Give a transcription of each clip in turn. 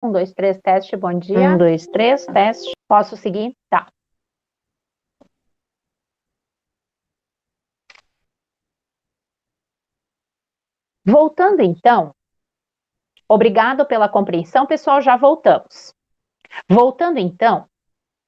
Um, dois, três, teste, bom dia. Um, dois, três, teste. Posso seguir? Tá. Voltando então, obrigado pela compreensão, pessoal, já voltamos. Voltando então,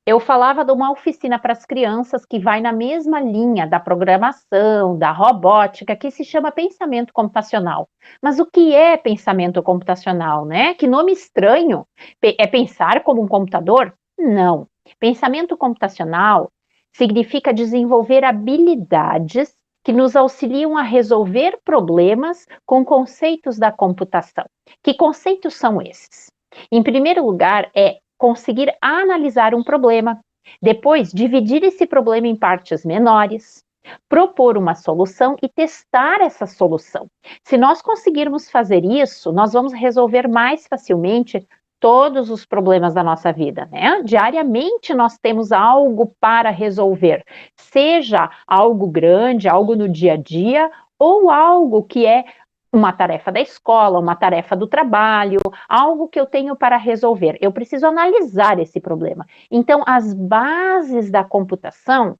eu falava de uma oficina para as crianças que vai na mesma linha da programação, da robótica, que se chama pensamento computacional. Mas o que é pensamento computacional, né? Que nome estranho! É pensar como um computador? Não. Pensamento computacional significa desenvolver habilidades que nos auxiliam a resolver problemas com conceitos da computação. Que conceitos são esses? Em primeiro lugar, é conseguir analisar um problema, depois dividir esse problema em partes menores, propor uma solução e testar essa solução. Se nós conseguirmos fazer isso, nós vamos resolver mais facilmente todos os problemas da nossa vida, né? Diariamente nós temos algo para resolver, seja algo grande, algo no dia a dia, ou algo que é uma tarefa da escola, uma tarefa do trabalho, algo que eu tenho para resolver. Eu preciso analisar esse problema. Então, as bases da computação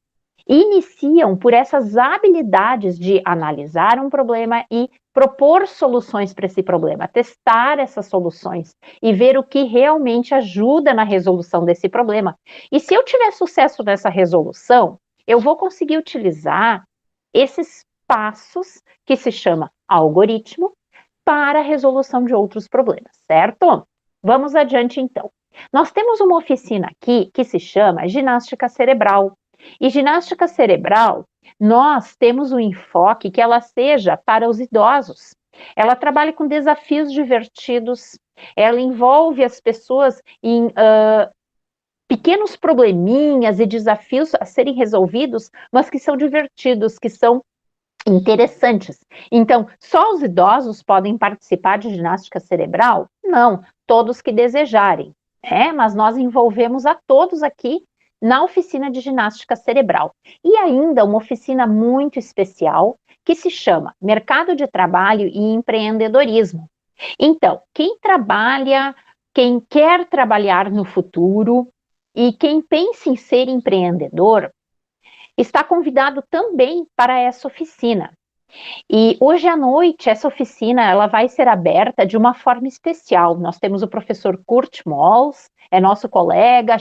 iniciam por essas habilidades de analisar um problema e propor soluções para esse problema, testar essas soluções e ver o que realmente ajuda na resolução desse problema. E se eu tiver sucesso nessa resolução, eu vou conseguir utilizar esses passos que se chama algoritmo para a resolução de outros problemas, certo? Vamos adiante então. Nós temos uma oficina aqui que se chama ginástica cerebral. E ginástica cerebral, nós temos um enfoque que ela seja para os idosos. Ela trabalha com desafios divertidos, ela envolve as pessoas em pequenos probleminhas e desafios a serem resolvidos, mas que são divertidos, que são interessantes. Então, só os idosos podem participar de ginástica cerebral? Não, todos que desejarem, né? Mas nós envolvemos a todos aqui na oficina de ginástica cerebral. E ainda uma oficina muito especial que se chama Mercado de Trabalho e Empreendedorismo. Então, quem trabalha, quem quer trabalhar no futuro e quem pensa em ser empreendedor, está convidado também para essa oficina. E hoje à noite, essa oficina ela vai ser aberta de uma forma especial. Nós temos o professor Kurt Molls, é nosso colega,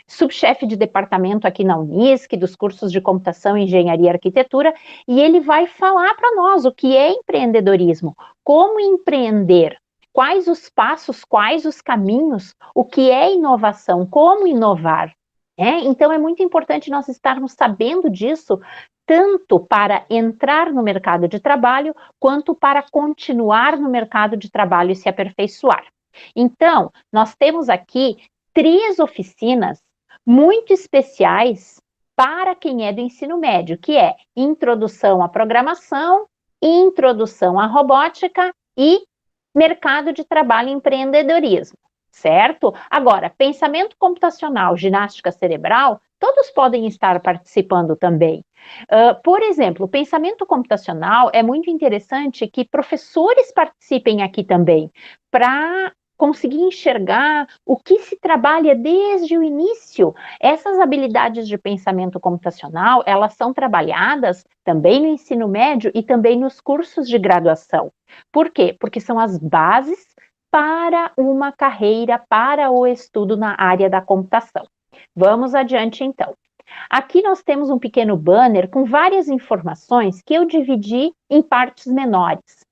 subchefe de departamento aqui na Unisc, dos cursos de computação, engenharia e arquitetura, e ele vai falar para nós o que é empreendedorismo, como empreender, quais os passos, quais os caminhos, o que é inovação, como inovar. Então é muito importante nós estarmos sabendo disso, tanto para entrar no mercado de trabalho, quanto para continuar no mercado de trabalho e se aperfeiçoar. Então, nós temos aqui 3 oficinas muito especiais para quem é do ensino médio, que é introdução à programação, introdução à robótica e mercado de trabalho e empreendedorismo, certo? Agora, pensamento computacional, ginástica cerebral, todos podem estar participando também. Por exemplo, o pensamento computacional é muito interessante que professores participem aqui também, para conseguir enxergar o que se trabalha desde o início. Essas habilidades de pensamento computacional, elas são trabalhadas também no ensino médio e também nos cursos de graduação. Por quê? Porque são as bases para uma carreira, para o estudo na área da computação. Vamos adiante então. Aqui nós temos um pequeno banner com várias informações que eu dividi em partes menores.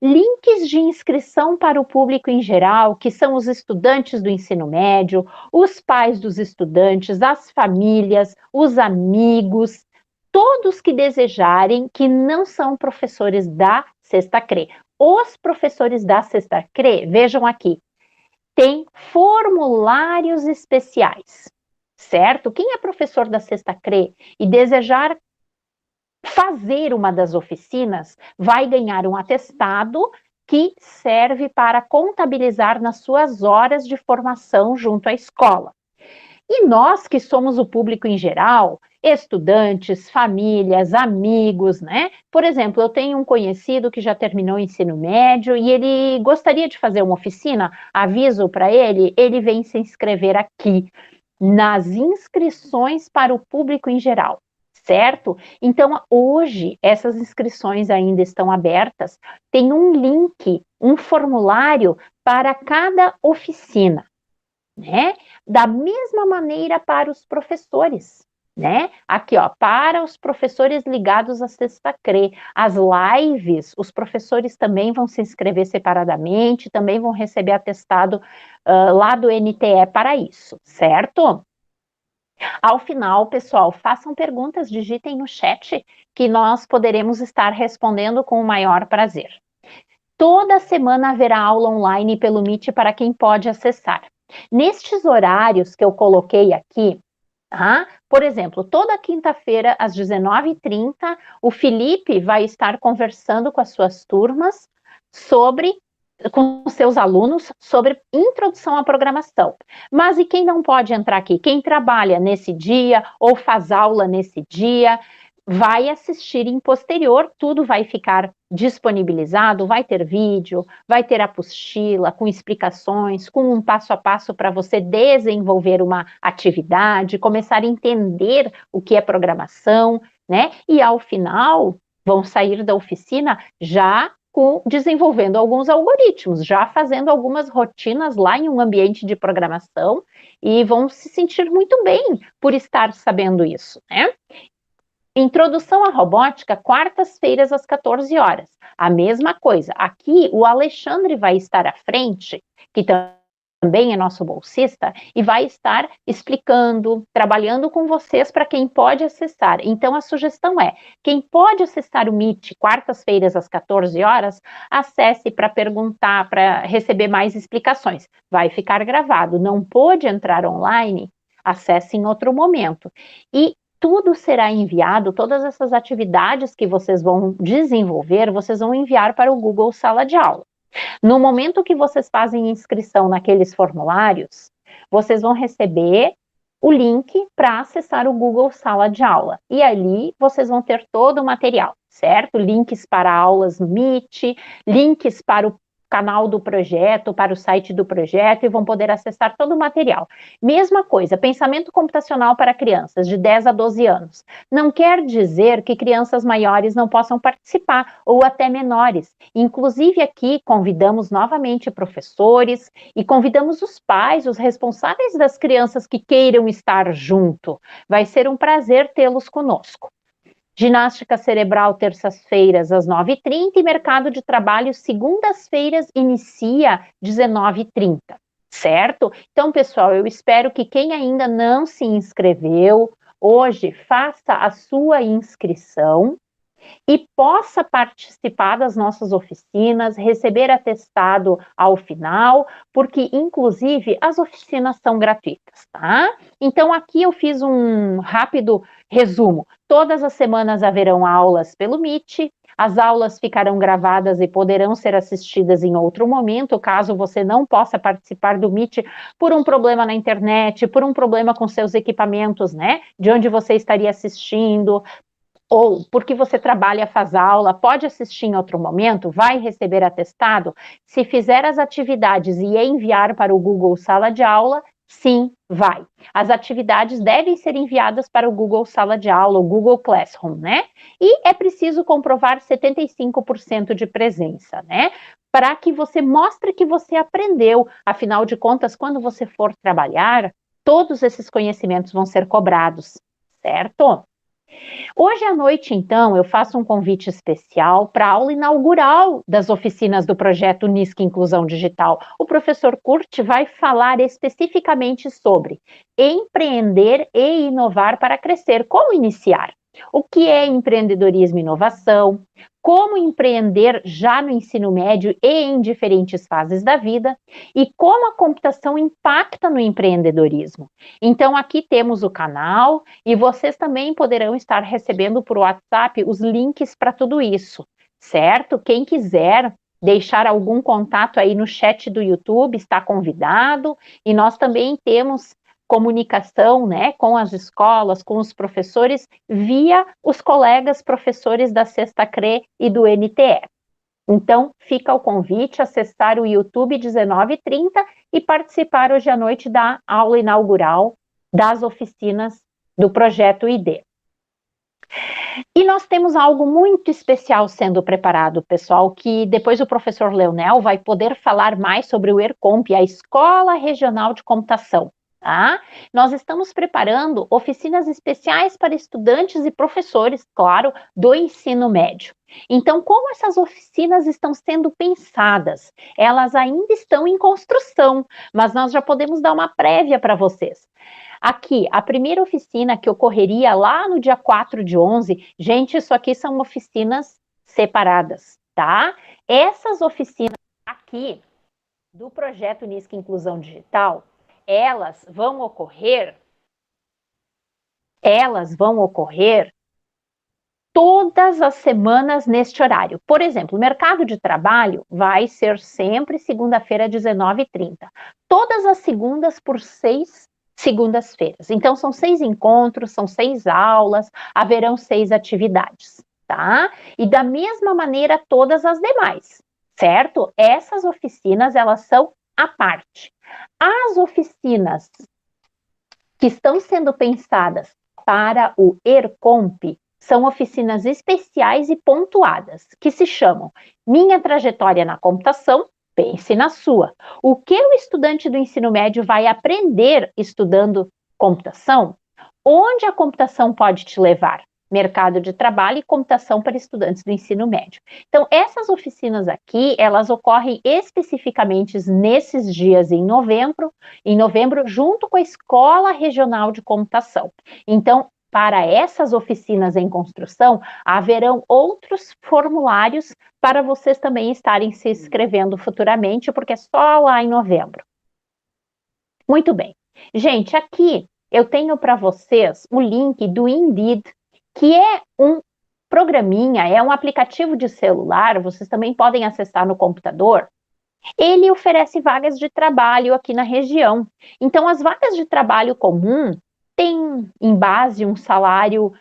Links de inscrição para o público em geral, que são os estudantes do ensino médio, os pais dos estudantes, as famílias, os amigos, todos que desejarem, que não são professores da Sexta CRE. Os professores da Sexta CRE, vejam aqui, tem formulários especiais, certo? Quem é professor da Sexta CRE e desejar fazer uma das oficinas, vai ganhar um atestado que serve para contabilizar nas suas horas de formação junto à escola. E nós, que somos o público em geral, estudantes, famílias, amigos, né? Por exemplo, eu tenho um conhecido que já terminou o ensino médio e ele gostaria de fazer uma oficina, aviso para ele, ele vem se inscrever aqui nas inscrições para o público em geral, certo? Então, hoje, essas inscrições ainda estão abertas, tem um link, um formulário para cada oficina, né? Da mesma maneira para os professores, né? Aqui, ó, para os professores ligados à Sexta CRE, as lives, os professores também vão se inscrever separadamente, também vão receber atestado lá do NTE para isso, certo? Ao final, pessoal, façam perguntas, digitem no chat, que nós poderemos estar respondendo com o maior prazer. Toda semana haverá aula online pelo Meet para quem pode acessar. Nestes horários que eu coloquei aqui, tá? Por exemplo, toda quinta-feira, às 19h30, o Felipe vai estar conversando com as suas turmas com seus alunos sobre introdução à programação. Mas e quem não pode entrar aqui? Quem trabalha nesse dia ou faz aula nesse dia, vai assistir em posterior, tudo vai ficar disponibilizado, vai ter vídeo, vai ter apostila com explicações, com um passo a passo para você desenvolver uma atividade, começar a entender o que é programação, né? E ao final, vão sair da oficina já desenvolvendo alguns algoritmos, já fazendo algumas rotinas lá em um ambiente de programação e vão se sentir muito bem por estar sabendo isso, né? Introdução à robótica, quartas-feiras às 14 horas. A mesma coisa. Aqui o Alexandre vai estar à frente, que também é nosso bolsista, e vai estar explicando, trabalhando com vocês para quem pode acessar. Então, a sugestão é, quem pode acessar o Meet quartas-feiras às 14 horas, acesse para perguntar, para receber mais explicações. Vai ficar gravado. Não pôde entrar online? Acesse em outro momento. E tudo será enviado, todas essas atividades que vocês vão desenvolver, vocês vão enviar para o Google Sala de Aula. No momento que vocês fazem inscrição naqueles formulários, vocês vão receber o link para acessar o Google Sala de Aula. E ali vocês vão ter todo o material, certo? Links para aulas no Meet, links para o canal do projeto, para o site do projeto e vão poder acessar todo o material. Mesma coisa, pensamento computacional para crianças de 10 a 12 anos. Não quer dizer que crianças maiores não possam participar, ou até menores. Inclusive aqui convidamos novamente professores e convidamos os pais, os responsáveis das crianças que queiram estar junto. Vai ser um prazer tê-los conosco. Ginástica cerebral, terças-feiras, às 9h30, e mercado de trabalho, segundas-feiras, inicia 19h30, certo? Então, pessoal, eu espero que quem ainda não se inscreveu, hoje, faça a sua inscrição e possa participar das nossas oficinas, receber atestado ao final, porque, inclusive, as oficinas são gratuitas, tá? Então, aqui eu fiz um rápido resumo. Todas as semanas haverão aulas pelo Meet, as aulas ficarão gravadas e poderão ser assistidas em outro momento, caso você não possa participar do Meet por um problema na internet, por um problema com seus equipamentos, né? De onde você estaria assistindo, ou porque você trabalha, faz aula, pode assistir em outro momento, vai receber atestado. Se fizer as atividades e enviar para o Google Sala de Aula, sim, vai. As atividades devem ser enviadas para o Google Sala de Aula, o Google Classroom, né? E é preciso comprovar 75% de presença, né? Para que você mostre que você aprendeu. Afinal de contas, quando você for trabalhar, todos esses conhecimentos vão ser cobrados, certo? Hoje à noite, então, eu faço um convite especial para a aula inaugural das oficinas do projeto Unisc Inclusão Digital. O professor Kurt vai falar especificamente sobre empreender e inovar para crescer. Como iniciar? O que é empreendedorismo e inovação? Como empreender já no ensino médio e em diferentes fases da vida? E como a computação impacta no empreendedorismo? Então, aqui temos o canal e vocês também poderão estar recebendo por WhatsApp os links para tudo isso, certo? Quem quiser deixar algum contato aí no chat do YouTube está convidado, e nós também temos comunicação, né, com as escolas, com os professores, via os colegas professores da Sexta CRE e do NTE. Então, fica o convite a acessar o YouTube 19h30 e participar hoje à noite da aula inaugural das oficinas do Projeto ID. E nós temos algo muito especial sendo preparado, pessoal, que depois o professor Leonel vai poder falar mais sobre o ERCOMP, a Escola Regional de Computação. Tá? Nós estamos preparando oficinas especiais para estudantes e professores, claro, do ensino médio. Então, como essas oficinas estão sendo pensadas? Elas ainda estão em construção, mas nós já podemos dar uma prévia para vocês. Aqui, a primeira oficina que ocorreria lá no dia 4/11, gente, isso aqui são oficinas separadas, tá? Essas oficinas aqui do projeto Unisc Inclusão Digital, elas vão ocorrer todas as semanas neste horário. Por exemplo, o mercado de trabalho vai ser sempre segunda-feira, 19h30. Todas as segundas por 6 segundas-feiras. Então, são 6 encontros, são 6 aulas, haverão 6 atividades, tá? E da mesma maneira, todas as demais, certo? Essas oficinas, elas são à parte. As oficinas que estão sendo pensadas para o ERCOMP são oficinas especiais e pontuadas, que se chamam Minha Trajetória na Computação, pense na sua. O que o estudante do ensino médio vai aprender estudando computação? Onde a computação pode te levar? Mercado de trabalho e computação para estudantes do ensino médio. Então, essas oficinas aqui, elas ocorrem especificamente nesses dias em novembro, junto com a Escola Regional de Computação. Então, para essas oficinas em construção, haverão outros formulários para vocês também estarem se inscrevendo futuramente, porque é só lá em novembro. Muito bem. Gente, aqui eu tenho para vocês o link do Indeed, que é um programinha, é um aplicativo de celular, vocês também podem acessar no computador. Ele oferece vagas de trabalho aqui na região. Então, as vagas de trabalho comum têm em base um salário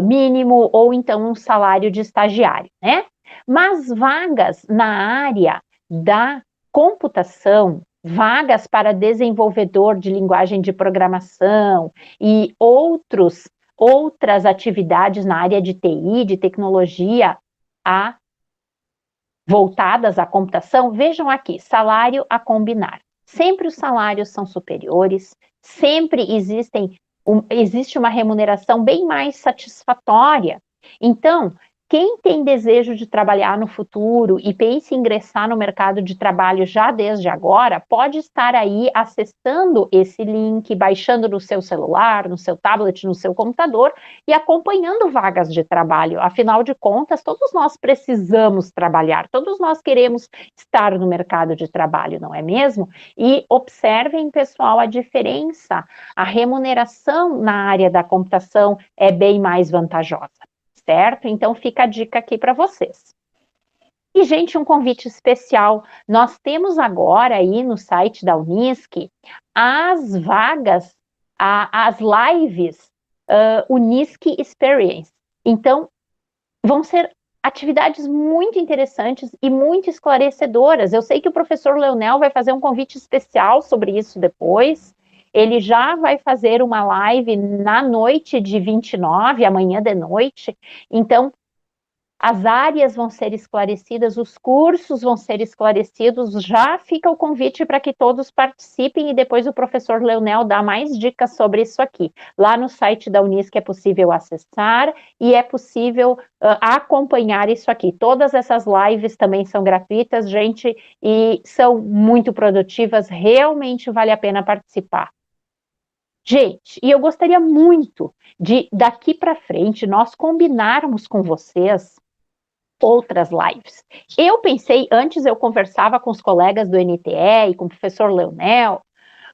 mínimo ou então um salário de estagiário, né? Mas vagas na área da computação, vagas para desenvolvedor de linguagem de programação e outras atividades na área de TI, de tecnologia, voltadas à computação, vejam aqui, salário a combinar. Sempre os salários são superiores, sempre existe uma remuneração bem mais satisfatória. Então, quem tem desejo de trabalhar no futuro e pensa em ingressar no mercado de trabalho já desde agora, pode estar aí acessando esse link, baixando no seu celular, no seu tablet, no seu computador e acompanhando vagas de trabalho. Afinal de contas, todos nós precisamos trabalhar, todos nós queremos estar no mercado de trabalho, não é mesmo? E observem, pessoal, a diferença. A remuneração na área da computação é bem mais vantajosa. Certo? Então, fica a dica aqui para vocês. E, gente, um convite especial. Nós temos agora aí no site da Unisc as vagas, as lives Unisc Experience. Então, vão ser atividades muito interessantes e muito esclarecedoras. Eu sei que o professor Leonel vai fazer um convite especial sobre isso depois. Ele já vai fazer uma live na noite de 29, amanhã de noite. Então, as áreas vão ser esclarecidas, os cursos vão ser esclarecidos. Já fica o convite para que todos participem e depois o professor Leonel dá mais dicas sobre isso aqui. Lá no site da Unisc é possível acessar e é possível acompanhar isso aqui. Todas essas lives também são gratuitas, gente, e são muito produtivas. Realmente vale a pena participar. Gente, e eu gostaria muito de, daqui para frente, nós combinarmos com vocês outras lives. Eu pensei, antes eu conversava com os colegas do NTE e com o professor Leonel,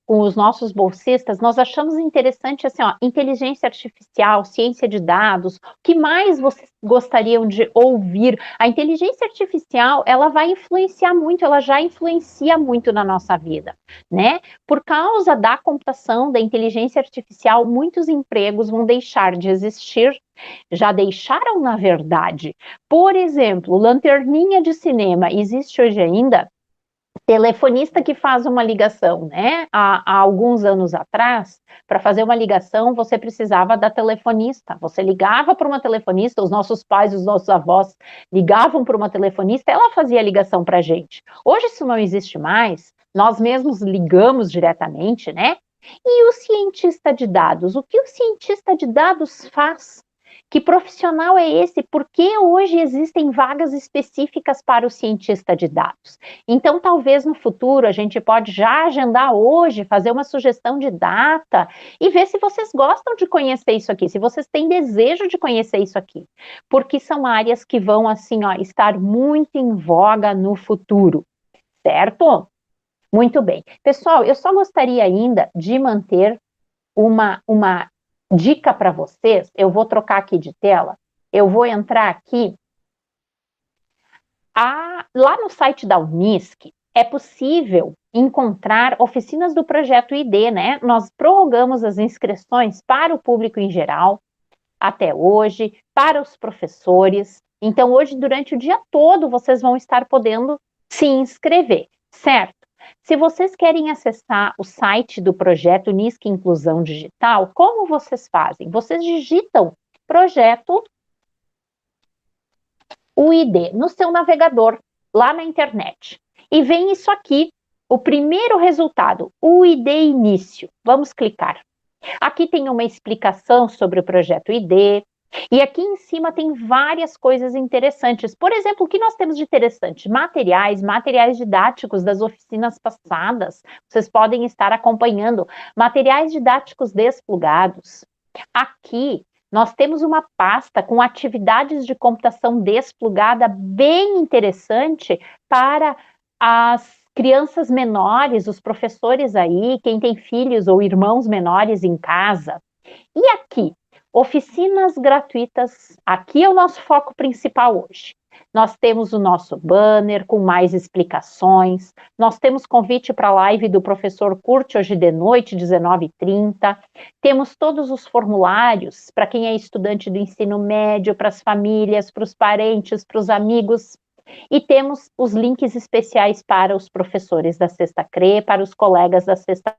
com os nossos bolsistas, nós achamos interessante, assim, ó, inteligência artificial, ciência de dados, o que mais vocês gostariam de ouvir? A inteligência artificial, ela vai influenciar muito, ela já influencia muito na nossa vida, né? Por causa da computação, da inteligência artificial, muitos empregos vão deixar de existir, já deixaram, na verdade. Por exemplo, lanterninha de cinema, existe hoje ainda? Telefonista que faz uma ligação, né? Há alguns anos atrás, para fazer uma ligação, você precisava da telefonista. Você ligava para uma telefonista, os nossos pais, os nossos avós ligavam para uma telefonista, ela fazia a ligação para a gente. Hoje isso não existe mais, nós mesmos ligamos diretamente, né? E o cientista de dados? O que o cientista de dados faz? Que profissional é esse? Por que hoje existem vagas específicas para o cientista de dados? Então, talvez no futuro a gente pode já agendar hoje, fazer uma sugestão de data e ver se vocês gostam de conhecer isso aqui, se vocês têm desejo de conhecer isso aqui, porque são áreas que vão, assim, ó, estar muito em voga no futuro, certo? Muito bem. Pessoal, eu só gostaria ainda de manter uma dica para vocês. Eu vou trocar aqui de tela, eu vou entrar aqui. Lá no site da Unisc, é possível encontrar oficinas do projeto ID, né? Nós prorrogamos as inscrições para o público em geral, até hoje, para os professores. Então, hoje, durante o dia todo, vocês vão estar podendo se inscrever, certo? Se vocês querem acessar o site do projeto Unisc Inclusão Digital, como vocês fazem? Vocês digitam projeto UID no seu navegador, lá na internet. E vem isso aqui, o primeiro resultado, UID Início. Vamos clicar. Aqui tem uma explicação sobre o projeto ID, e aqui em cima tem várias coisas interessantes. Por exemplo, o que nós temos de interessante? Materiais didáticos das oficinas passadas. Vocês podem estar acompanhando. Materiais didáticos desplugados. Aqui nós temos uma pasta com atividades de computação desplugada bem interessante para as crianças menores, os professores aí, quem tem filhos ou irmãos menores em casa. E aqui, oficinas gratuitas, aqui é o nosso foco principal hoje. Nós temos o nosso banner com mais explicações, nós temos convite para a live do professor Curte hoje de noite, 19h30, temos todos os formulários para quem é estudante do ensino médio, para as famílias, para os parentes, para os amigos, e temos os links especiais para os professores da Sexta CRE, para os colegas da Sexta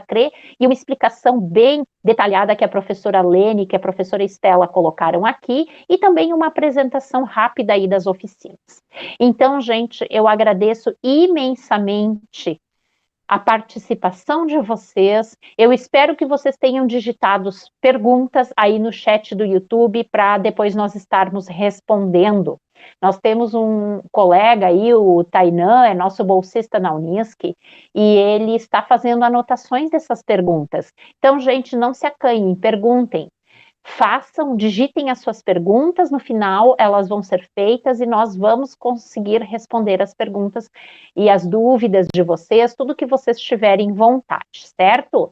CRE, e uma explicação bem detalhada que a professora Lene, que a professora Estela colocaram aqui, e também uma apresentação rápida aí das oficinas. Então, gente, eu agradeço imensamente a participação de vocês. Eu espero que vocês tenham digitado perguntas aí no chat do YouTube para depois nós estarmos respondendo. Nós temos um colega aí, o Tainan, é nosso bolsista na Unisc, e ele está fazendo anotações dessas perguntas. Então, gente, não se acanhem, perguntem. Façam, digitem as suas perguntas, no final elas vão ser feitas e nós vamos conseguir responder as perguntas e as dúvidas de vocês, tudo que vocês tiverem vontade, certo?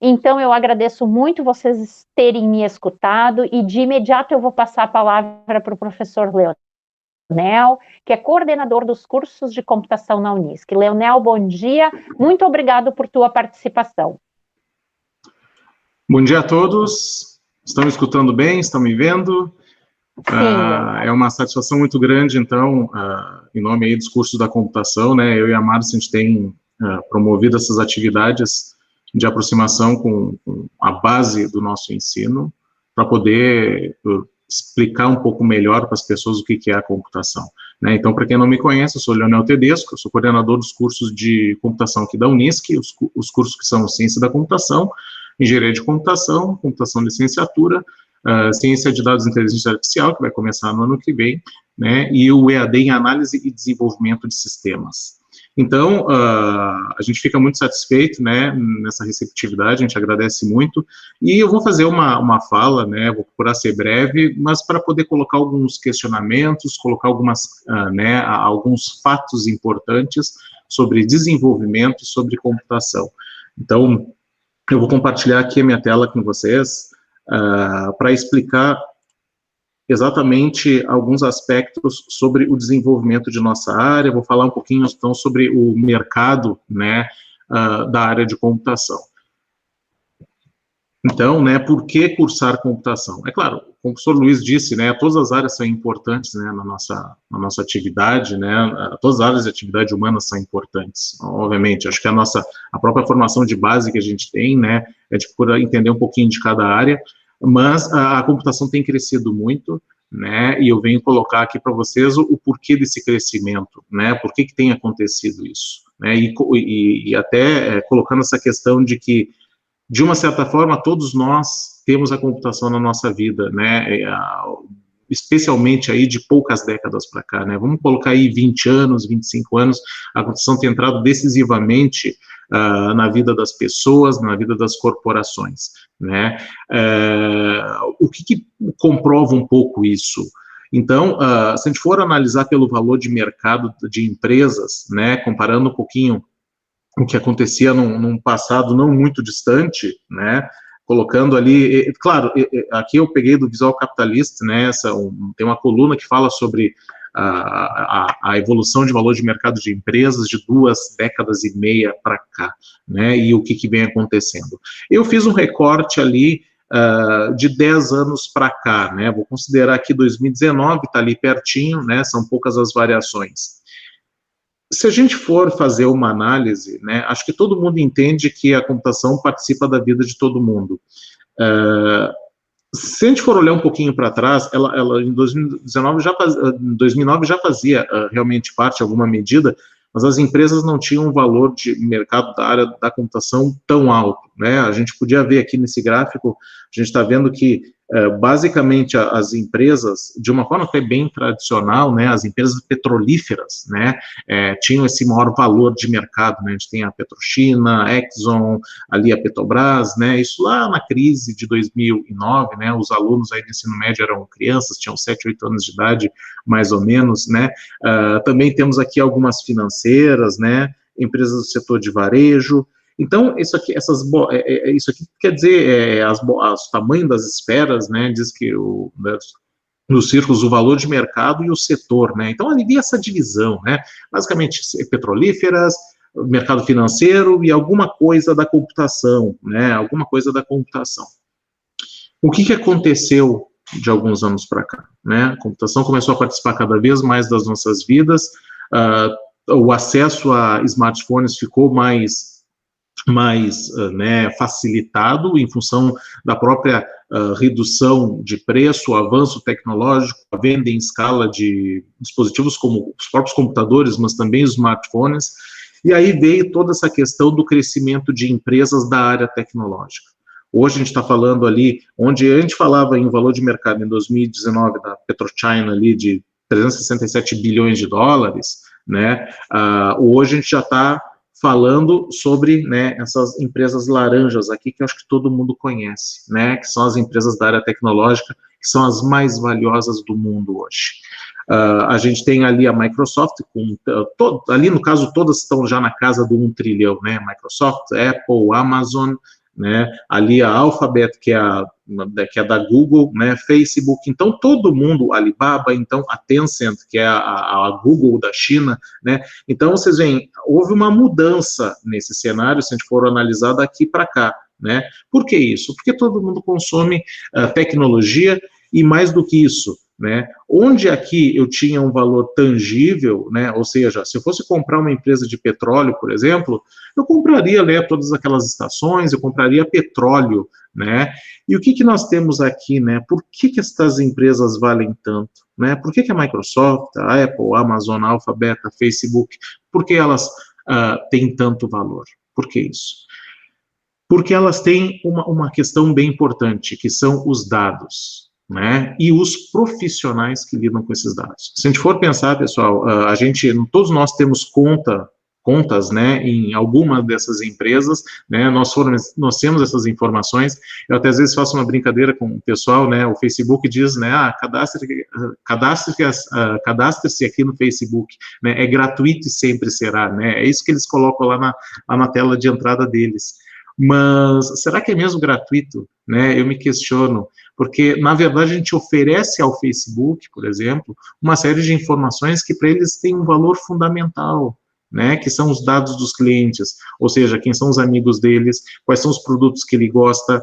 Então, eu agradeço muito vocês terem me escutado e de imediato eu vou passar a palavra para o professor Leonel, que é coordenador dos cursos de computação na Unisc. Leonel, bom dia, muito obrigado por tua participação. Bom dia a todos, estão me escutando bem, estão me vendo? É uma satisfação muito grande, então, em nome aí dos cursos da computação, né, eu e a Márcia, a gente tem promovido essas atividades de aproximação com a base do nosso ensino, para poder explicar um pouco melhor para as pessoas o que é a computação, né? Então, para quem não me conhece, eu sou Leonel Tedesco, eu sou coordenador dos cursos de computação aqui da Unisc, os cursos que são Ciência da Computação, Engenharia de Computação, Computação de Licenciatura, Ciência de Dados e Inteligência Artificial, que vai começar no ano que vem, né, e o EAD em Análise e Desenvolvimento de Sistemas. Então, a gente fica muito satisfeito, né, nessa receptividade, a gente agradece muito, e eu vou fazer uma fala, né, vou procurar ser breve, mas para poder colocar alguns questionamentos, colocar alguns fatos importantes, sobre desenvolvimento e sobre computação. Então, eu vou compartilhar aqui a minha tela com vocês para explicar exatamente alguns aspectos sobre o desenvolvimento de nossa área. Vou falar um pouquinho, então, sobre o mercado, né, da área de computação. Então, né, por que cursar computação? É claro, como o professor Luiz disse, né, todas as áreas são importantes, né, na nossa atividade, né, todas as áreas de atividade humana são importantes, obviamente. Acho que a própria formação de base que a gente tem, né, é de procurar entender um pouquinho de cada área, mas a computação tem crescido muito, né, e eu venho colocar aqui para vocês o porquê desse crescimento, né, por que tem acontecido isso, né, e até colocando essa questão de que, de uma certa forma, todos nós temos a computação na nossa vida, né, especialmente aí de poucas décadas para cá, né, vamos colocar aí 20 anos, 25 anos, a computação tem entrado decisivamente na vida das pessoas, na vida das corporações, né, o que comprova um pouco isso? Então, se a gente for analisar pelo valor de mercado de empresas, né, comparando um pouquinho o que acontecia num passado não muito distante, né, colocando ali, claro, aqui eu peguei do Visual Capitalist, né, tem uma coluna que fala sobre a evolução de valor de mercado de empresas de 2,5 décadas para cá, né, e o que vem acontecendo. Eu fiz um recorte ali de 10 anos para cá, né, vou considerar aqui 2019, está ali pertinho, né, são poucas as variações. Se a gente for fazer uma análise, né, acho que todo mundo entende que a computação participa da vida de todo mundo. Se a gente for olhar um pouquinho para trás, ela em 2009 já fazia realmente parte, alguma medida, mas as empresas não tinham um valor de mercado da área da computação tão alto, né? A gente podia ver aqui nesse gráfico, a gente está vendo que basicamente as empresas, de uma forma até bem tradicional, né, as empresas petrolíferas, né, tinham esse maior valor de mercado, né, a gente tem a Petrochina, a Exxon, ali a Petrobras, né, isso lá na crise de 2009, né, os alunos aí do ensino médio eram crianças, tinham 7, 8 anos de idade, mais ou menos, né, também temos aqui algumas financeiras, né, empresas do setor de varejo. Então, isso aqui quer dizer, o tamanho das esferas, né, diz que nos círculos o valor de mercado e o setor, né, então havia essa divisão, né, basicamente petrolíferas, mercado financeiro e alguma coisa da computação, né, alguma coisa da computação. O que aconteceu de alguns anos para cá, né, a computação começou a participar cada vez mais das nossas vidas, o acesso a smartphones ficou mais né, facilitado em função da própria redução de preço, avanço tecnológico, a venda em escala de dispositivos como os próprios computadores, mas também os smartphones, e aí veio toda essa questão do crescimento de empresas da área tecnológica. Hoje a gente está falando ali, onde a gente falava em valor de mercado em 2019 da PetroChina ali de 367 bilhões de dólares, né, hoje a gente já está falando sobre, né, essas empresas laranjas aqui, que eu acho que todo mundo conhece, né, que são as empresas da área tecnológica, que são as mais valiosas do mundo hoje. A gente tem ali a Microsoft, ali no caso todas estão já na casa do 1 trilhão, né, Microsoft, Apple, Amazon, né, ali a Alphabet, que é da Google, né, Facebook, então todo mundo, Alibaba, então a Tencent, que é a Google da China, né, então vocês veem, houve uma mudança nesse cenário, se a gente for analisar daqui para cá, né, por que isso? Porque todo mundo consome tecnologia e mais do que isso, né, onde aqui eu tinha um valor tangível, né, ou seja, se eu fosse comprar uma empresa de petróleo, por exemplo, eu compraria, né, todas aquelas estações, eu compraria petróleo, né, e o que nós temos aqui, né, por que estas empresas valem tanto, né, por que a Microsoft, a Apple, a Amazon, a Alphabet, a Facebook, por que elas têm tanto valor? Por que isso? Porque elas têm uma questão bem importante, que são os dados, né, e os profissionais que lidam com esses dados. Se a gente for pensar, pessoal, todos nós temos conta contas, né, em alguma dessas empresas, né, nós temos essas informações. Eu até às vezes faço uma brincadeira com o pessoal, né, o Facebook diz, né, cadastre-se aqui no Facebook, né, é gratuito e sempre será, né, é isso que eles colocam lá na tela de entrada deles. Mas será que é mesmo gratuito? Né, eu me questiono, porque, na verdade, a gente oferece ao Facebook, por exemplo, uma série de informações que para eles têm um valor fundamental, né, que são os dados dos clientes, ou seja, quem são os amigos deles, quais são os produtos que ele gosta,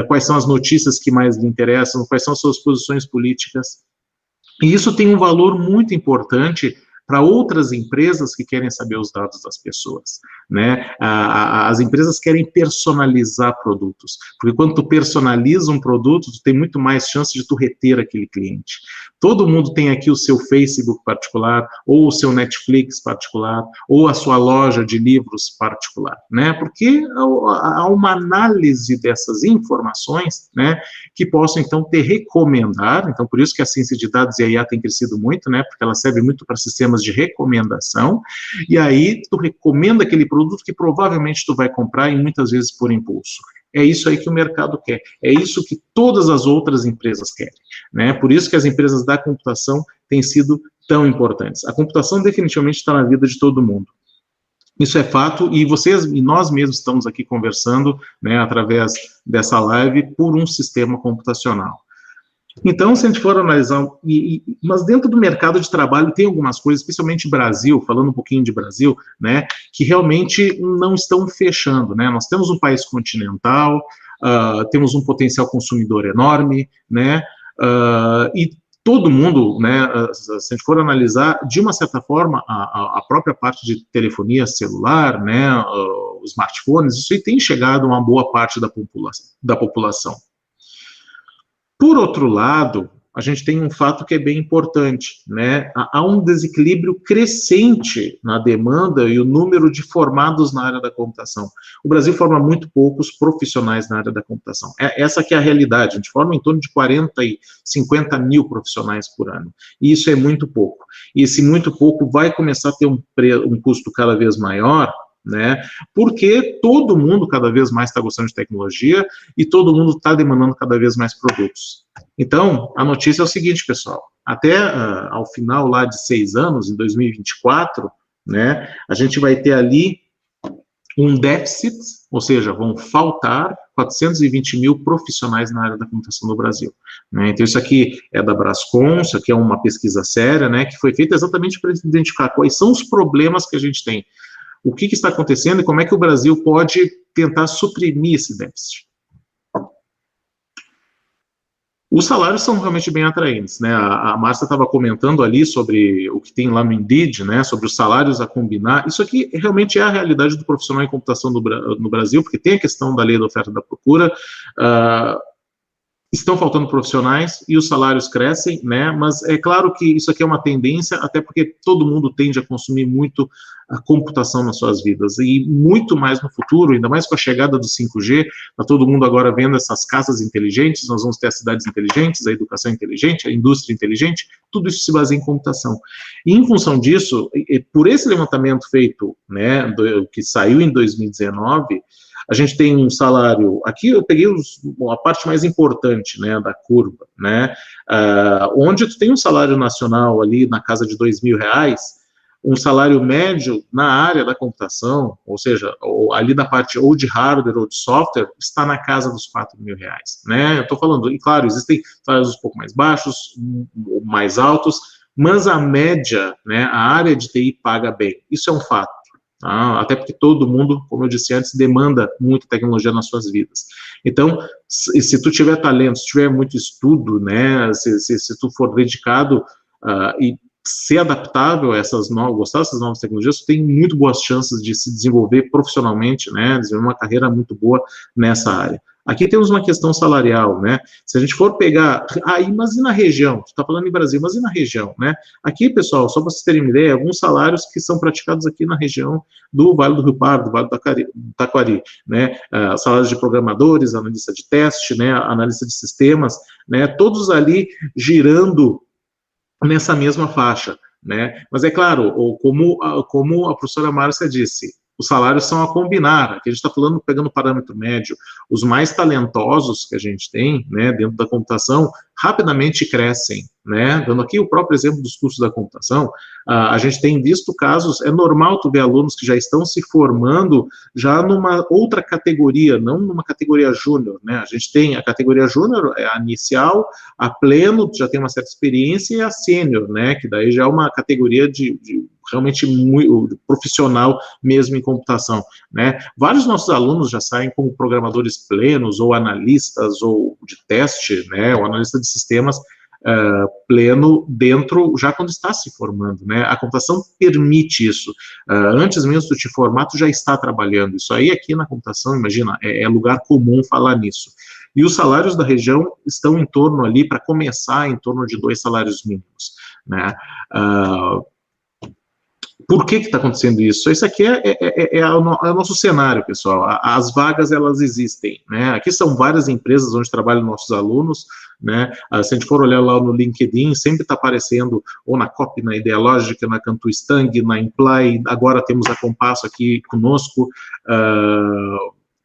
quais são as notícias que mais lhe interessam, quais são as suas posições políticas. E isso tem um valor muito importante para outras empresas que querem saber os dados das pessoas, né? As empresas querem personalizar produtos, porque quando tu personaliza um produto, tu tem muito mais chance de tu reter aquele cliente. Todo mundo tem aqui o seu Facebook particular, ou o seu Netflix particular, ou a sua loja de livros particular, né? Porque há uma análise dessas informações, né, que possam, então, te recomendar. Então, por isso que a ciência de dados e a IA tem crescido muito, né, porque ela serve muito para sistemas de recomendação, e aí tu recomenda aquele produto que provavelmente tu vai comprar, e muitas vezes por impulso. É isso aí que o mercado quer, é isso que todas as outras empresas querem, né? Por isso que as empresas da computação têm sido tão importantes. A computação definitivamente está na vida de todo mundo. Isso é fato, e vocês e nós mesmos estamos aqui conversando, né, através dessa live, por um sistema computacional. Então, se a gente for analisar, mas dentro do mercado de trabalho tem algumas coisas, especialmente Brasil, falando um pouquinho de Brasil, né, que realmente não estão fechando, né? Nós temos um país continental, temos um potencial consumidor enorme, né, e todo mundo, né, se a gente for analisar, de uma certa forma, a própria parte de telefonia celular, né, os smartphones, isso aí tem chegado a uma boa parte da população. Por outro lado, a gente tem um fato que é bem importante, né? Há um desequilíbrio crescente na demanda e o número de formados na área da computação. O Brasil forma muito poucos profissionais na área da computação. Essa que é a realidade, a gente forma em torno de 40 e 50 mil profissionais por ano. E isso é muito pouco. E esse muito pouco vai começar a ter um custo cada vez maior, né? Porque todo mundo cada vez mais está gostando de tecnologia e todo mundo está demandando cada vez mais produtos. Então, a notícia é o seguinte, pessoal, até ao final lá de 6 anos, em 2024, né, a gente vai ter ali um déficit, ou seja, vão faltar 420 mil profissionais na área da computação no Brasil, né? Então, isso aqui é da Brascom, isso aqui é uma pesquisa séria, né, que foi feita exatamente para identificar quais são os problemas que a gente tem, o que está acontecendo e como é que o Brasil pode tentar suprimir esse déficit. Os salários são realmente bem atraentes, né? A Márcia estava comentando ali sobre o que tem lá no Indeed, né? Sobre os salários a combinar. Isso aqui realmente é a realidade do profissional em computação no Brasil, porque tem a questão da lei da oferta e da procura. Estão faltando profissionais e os salários crescem, né? Mas é claro que isso aqui é uma tendência, até porque todo mundo tende a consumir muito a computação nas suas vidas, e muito mais no futuro, ainda mais com a chegada do 5G, está todo mundo agora vendo essas casas inteligentes, nós vamos ter as cidades inteligentes, a educação inteligente, a indústria inteligente, tudo isso se baseia em computação. E em função disso, por esse levantamento feito, né, que saiu em 2019, a gente tem um salário, aqui eu peguei a parte mais importante, né, da curva, né, onde tu tem um salário nacional ali na casa de R$2.000, um salário médio na área da computação, ou seja, ali da parte ou de hardware ou de software, está na casa dos R$4.000, né, eu estou falando, e claro, existem salários um pouco mais baixos, mais altos, mas a média, né, a área de TI paga bem, isso é um fato. Até porque todo mundo, como eu disse antes, demanda muita tecnologia nas suas vidas. Então, se tu tiver talento, se tiver muito estudo, né, se tu for dedicado e ser adaptável a gostar dessas novas tecnologias, tu tem muito boas chances de se desenvolver profissionalmente, né, desenvolver uma carreira muito boa nessa área. Aqui temos uma questão salarial, né? Se a gente for pegar, mas e na região? Tu está falando em Brasil, mas e na região, né? Aqui, pessoal, só para vocês terem uma ideia, alguns salários que são praticados aqui na região do Vale do Rio Pardo, do Vale do Taquari, né? Salários de programadores, analista de teste, né? Analista de sistemas, né? Todos ali girando nessa mesma faixa. né? Mas é claro, como a professora Márcia disse, os salários são a combinar. Aqui a gente está falando, pegando o parâmetro médio, os mais talentosos que a gente tem, né, dentro da computação, rapidamente crescem, né? Dando aqui o próprio exemplo dos cursos da computação, a gente tem visto casos, é normal tu ver alunos que já estão se formando já numa outra categoria, não numa categoria júnior, né? A gente tem a categoria júnior, a inicial, a pleno, já tem uma certa experiência, e a sênior, né? Que daí já é uma categoria de realmente muito profissional mesmo em computação, né? Vários nossos alunos já saem como programadores plenos, ou analistas, ou de teste, né? Ou analista de sistemas pleno dentro, já quando está se formando, né? A computação permite isso. Antes mesmo de te formar, tu já está trabalhando. Isso aí aqui na computação, imagina, é lugar comum falar nisso. E os salários da região estão em torno ali, para começar, em torno de 2 salários mínimos, né? Por que está acontecendo isso? Isso aqui é o nosso cenário, pessoal. As vagas, elas existem, né? Aqui são várias empresas onde trabalham nossos alunos, né? Se a gente for olhar lá no LinkedIn, sempre está aparecendo, ou na COP, na Ideológica, na Cantu Stang, na Imply, agora temos a Compasso aqui conosco,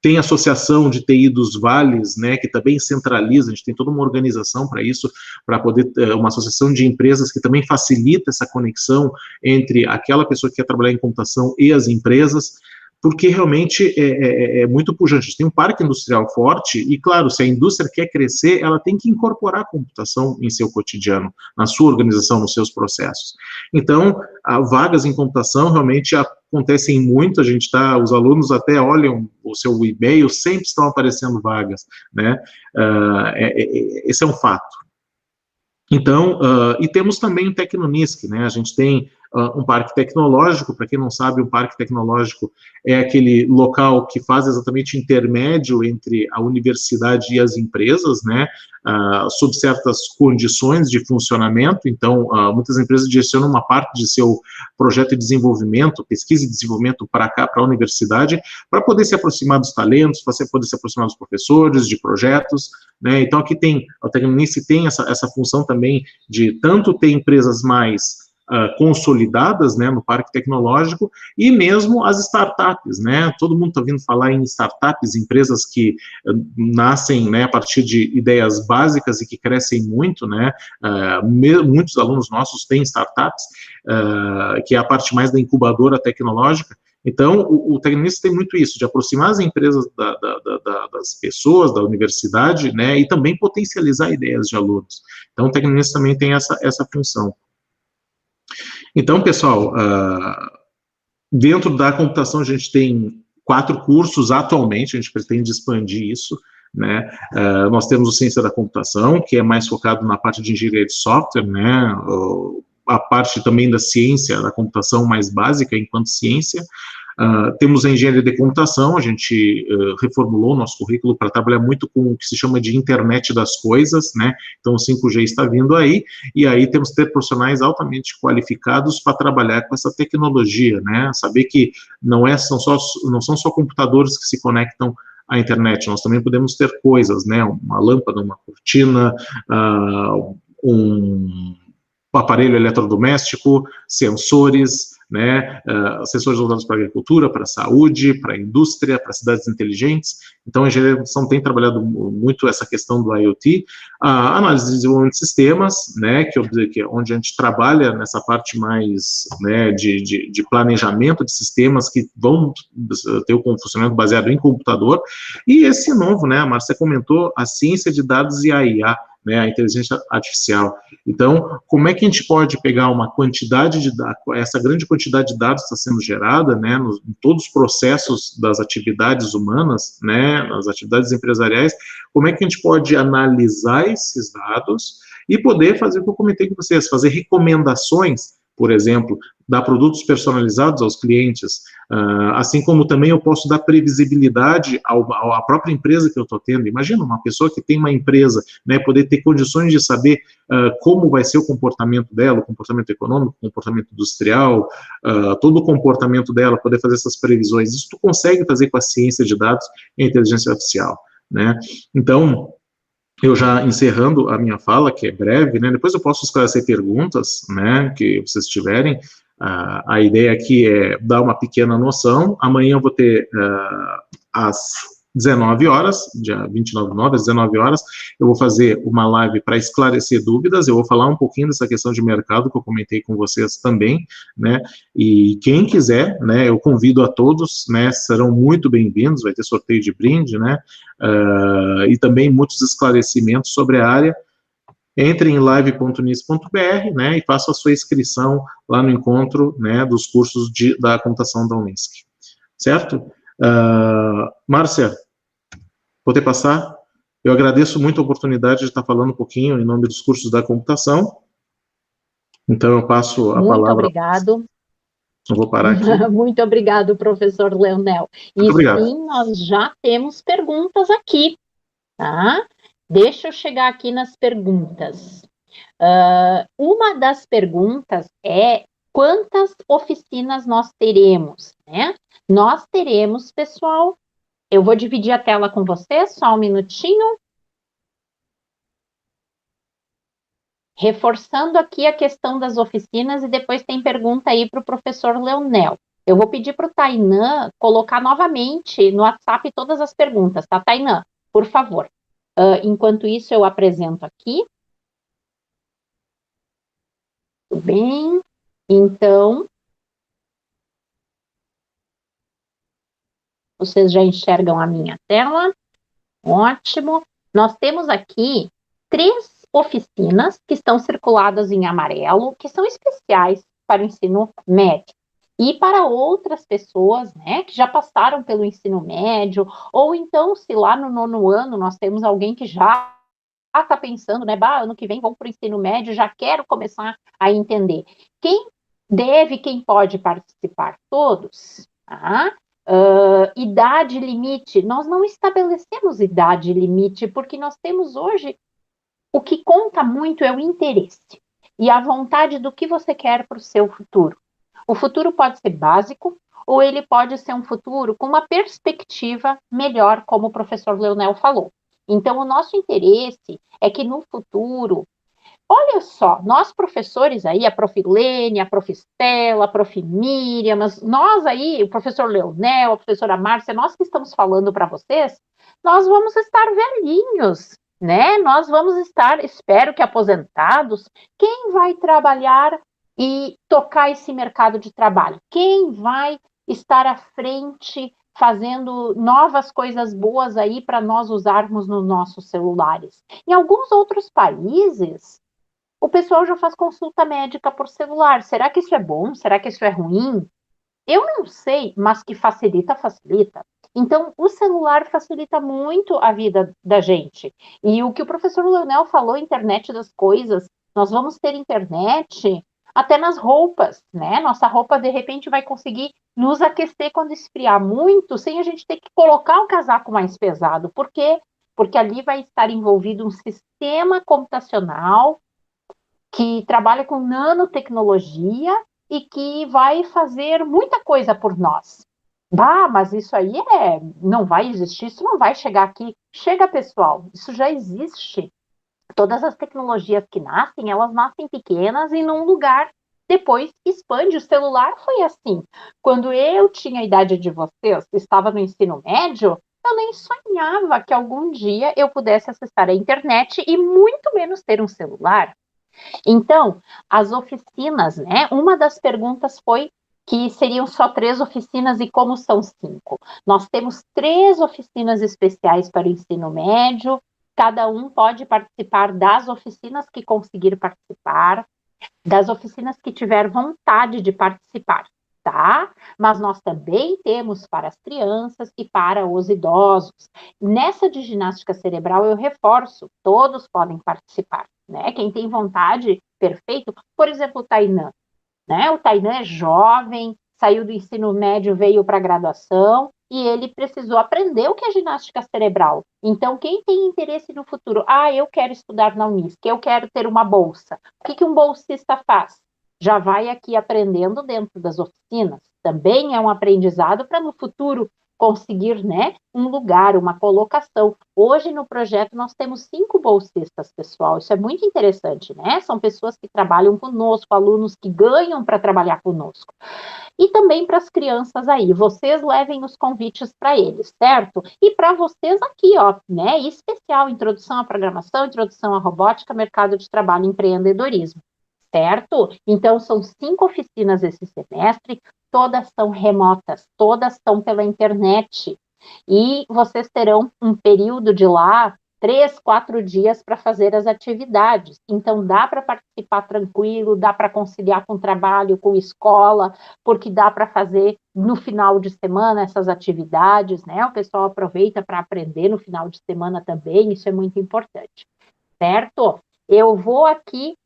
tem a Associação de TI dos Vales, né, que também centraliza, a gente tem toda uma organização para isso, para poder, uma associação de empresas que também facilita essa conexão entre aquela pessoa que quer trabalhar em computação e as empresas, porque realmente é muito pujante. A gente tem um parque industrial forte, e claro, se a indústria quer crescer, ela tem que incorporar a computação em seu cotidiano, na sua organização, nos seus processos. Então, vagas em computação realmente acontecem muito, os alunos até olham o seu e-mail, sempre estão aparecendo vagas, né? Esse é um fato. Então, e temos também o Tecnonisc, né? A gente tem um parque tecnológico. Para quem não sabe, o parque tecnológico é aquele local que faz exatamente intermédio entre a universidade e as empresas, né? Sob certas condições de funcionamento. Então, muitas empresas direcionam uma parte de seu projeto de desenvolvimento, pesquisa e desenvolvimento para cá, para a universidade, para poder se aproximar dos talentos, para poder se aproximar dos professores, de projetos, né? Então, aqui o Tecnonisc tem essa função também de tanto ter empresas mais consolidadas, né, no parque tecnológico, e mesmo as startups, né? Todo mundo está ouvindo falar em startups, empresas que nascem, né, a partir de ideias básicas e que crescem muito, né? Muitos alunos nossos têm startups, que é a parte mais da incubadora tecnológica. Então, o Tecnonisc tem muito isso, de aproximar as empresas das pessoas, da universidade, né, e também potencializar ideias de alunos. Então, o Tecnonisc também tem essa função. Então, pessoal, dentro da computação a gente tem 4 cursos atualmente, a gente pretende expandir isso, né? Nós temos o Ciência da Computação, que é mais focado na parte de engenharia de software, né? A parte também da ciência da computação mais básica, enquanto ciência. Temos a engenharia de computação, a gente reformulou o nosso currículo para trabalhar muito com o que se chama de internet das coisas, né? Então o 5G está vindo aí, e aí temos que ter profissionais altamente qualificados para trabalhar com essa tecnologia, né? Saber que não são só computadores que se conectam à internet, nós também podemos ter coisas, né? Uma lâmpada, uma cortina, um aparelho eletrodoméstico, sensores, né, sensores voltados para a agricultura, para a saúde, para a indústria, para cidades inteligentes. Então, a engenharia tem trabalhado muito essa questão do IoT, a análise de desenvolvimento de sistemas, né, que é onde a gente trabalha nessa parte mais, né, de planejamento de sistemas que vão ter o funcionamento baseado em computador, e esse novo, né, a Márcia comentou, a ciência de dados e a IA, né, a inteligência artificial. Então, como é que a gente pode pegar uma quantidade de dados, essa grande quantidade de dados que está sendo gerada, né, em todos os processos das atividades humanas, né, nas atividades empresariais, como é que a gente pode analisar esses dados e poder fazer o que eu comentei com vocês, fazer recomendações, por exemplo, dar produtos personalizados aos clientes, assim como também eu posso dar previsibilidade à própria empresa que eu estou tendo. Imagina uma pessoa que tem uma empresa, né, poder ter condições de saber como vai ser o comportamento dela, o comportamento econômico, o comportamento industrial, todo o comportamento dela, poder fazer essas previsões. Isso tu consegue fazer com a ciência de dados e a inteligência artificial, né? Então, eu já encerrando a minha fala, que é breve, né, depois eu posso esclarecer perguntas, né, que vocês tiverem. A ideia aqui é dar uma pequena noção. Amanhã eu vou ter, às 19 horas, dia 29/9, às 19 horas, eu vou fazer uma live para esclarecer dúvidas. Eu vou falar um pouquinho dessa questão de mercado que eu comentei com vocês também, né, e quem quiser, né, eu convido a todos, né, serão muito bem-vindos, vai ter sorteio de brinde, né, e também muitos esclarecimentos sobre a área. Entre em live.unisc.br, né, e faça a sua inscrição lá no encontro, né, dos cursos da computação da Unisc. Certo? Márcia, poder passar? Eu agradeço muito a oportunidade de estar falando um pouquinho em nome dos cursos da computação. Então, eu passo a Muito palavra. Muito obrigado. Eu vou parar aqui. Muito obrigado, professor Leonel. Muito obrigado. Sim, nós já temos perguntas aqui, tá? Deixa eu chegar aqui nas perguntas. Uma das perguntas é quantas oficinas nós teremos, né? Nós teremos, pessoal, eu vou dividir a tela com vocês, só um minutinho. Reforçando aqui a questão das oficinas e depois tem pergunta aí para o professor Leonel. Eu vou pedir para o Tainan colocar novamente no WhatsApp todas as perguntas, tá, Tainan? Por favor. Enquanto isso, eu apresento aqui. Tudo bem? Então, vocês já enxergam a minha tela? Ótimo. Nós temos aqui 3 oficinas que estão circuladas em amarelo, que são especiais para o ensino médio. E para outras pessoas, né, que já passaram pelo ensino médio, ou então, se lá no 9º ano nós temos alguém que já está pensando, né, ano que vem vou para o ensino médio, já quero começar a entender. Quem pode participar? Todos, tá? Idade limite, nós não estabelecemos idade limite, porque nós temos hoje, o que conta muito é o interesse e a vontade do que você quer para o seu futuro. O futuro pode ser básico, ou ele pode ser um futuro com uma perspectiva melhor, como o professor Leonel falou. Então, o nosso interesse é que no futuro, olha só, nós professores aí, a Prof. Lene, a Prof. Stella, a Prof. Miriam, nós aí, o professor Leonel, a professora Márcia, nós que estamos falando para vocês, nós vamos estar velhinhos, né? Nós vamos estar, espero que aposentados. Quem vai trabalhar e tocar esse mercado de trabalho? Quem vai estar à frente fazendo novas coisas boas aí para nós usarmos nos nossos celulares? Em alguns outros países, o pessoal já faz consulta médica por celular. Será que isso é bom? Será que isso é ruim? Eu não sei, mas que facilita, facilita. Então, o celular facilita muito a vida da gente. E o que o professor Leonel falou, internet das coisas, nós vamos ter internet até nas roupas, né? Nossa roupa, de repente, vai conseguir nos aquecer quando esfriar muito, sem a gente ter que colocar um casaco mais pesado. Por quê? Porque ali vai estar envolvido um sistema computacional que trabalha com nanotecnologia e que vai fazer muita coisa por nós. Mas isso aí não vai existir, isso não vai chegar aqui. Chega, pessoal, isso já existe. Todas as tecnologias que nascem, elas nascem pequenas e num lugar, depois expande. O celular foi assim. Quando eu tinha a idade de vocês, estava no ensino médio, eu nem sonhava que algum dia eu pudesse acessar a internet e muito menos ter um celular. Então, as oficinas, né? Uma das perguntas foi que seriam só 3 oficinas e como são 5. Nós temos 3 oficinas especiais para o ensino médio, cada um pode participar das oficinas que conseguir participar, das oficinas que tiver vontade de participar, tá? Mas nós também temos para as crianças e para os idosos. Nessa de ginástica cerebral, eu reforço, todos podem participar, né? Quem tem vontade, perfeito. Por exemplo, o Tainan, né? O Tainan é jovem, saiu do ensino médio, veio para a graduação, e ele precisou aprender o que é ginástica cerebral. Então, quem tem interesse no futuro, eu quero estudar na Unisc, eu quero ter uma bolsa. O que um bolsista faz? Já vai aqui aprendendo dentro das oficinas. Também é um aprendizado para no futuro conseguir, né, um lugar, uma colocação. Hoje no projeto nós temos 5 bolsistas, pessoal, isso é muito interessante, né? São pessoas que trabalham conosco, alunos que ganham para trabalhar conosco. E também para as crianças aí, vocês levem os convites para eles, certo? E para vocês aqui, ó, né, especial, introdução à programação, introdução à robótica, mercado de trabalho e empreendedorismo. Certo? Então, são 5 oficinas esse semestre, todas são remotas, todas são pela internet. E vocês terão um período de lá, 3, 4 dias para fazer as atividades. Então, dá para participar tranquilo, dá para conciliar com trabalho, com escola, porque dá para fazer no final de semana essas atividades, né? O pessoal aproveita para aprender no final de semana também, isso é muito importante. Certo? Eu vou aqui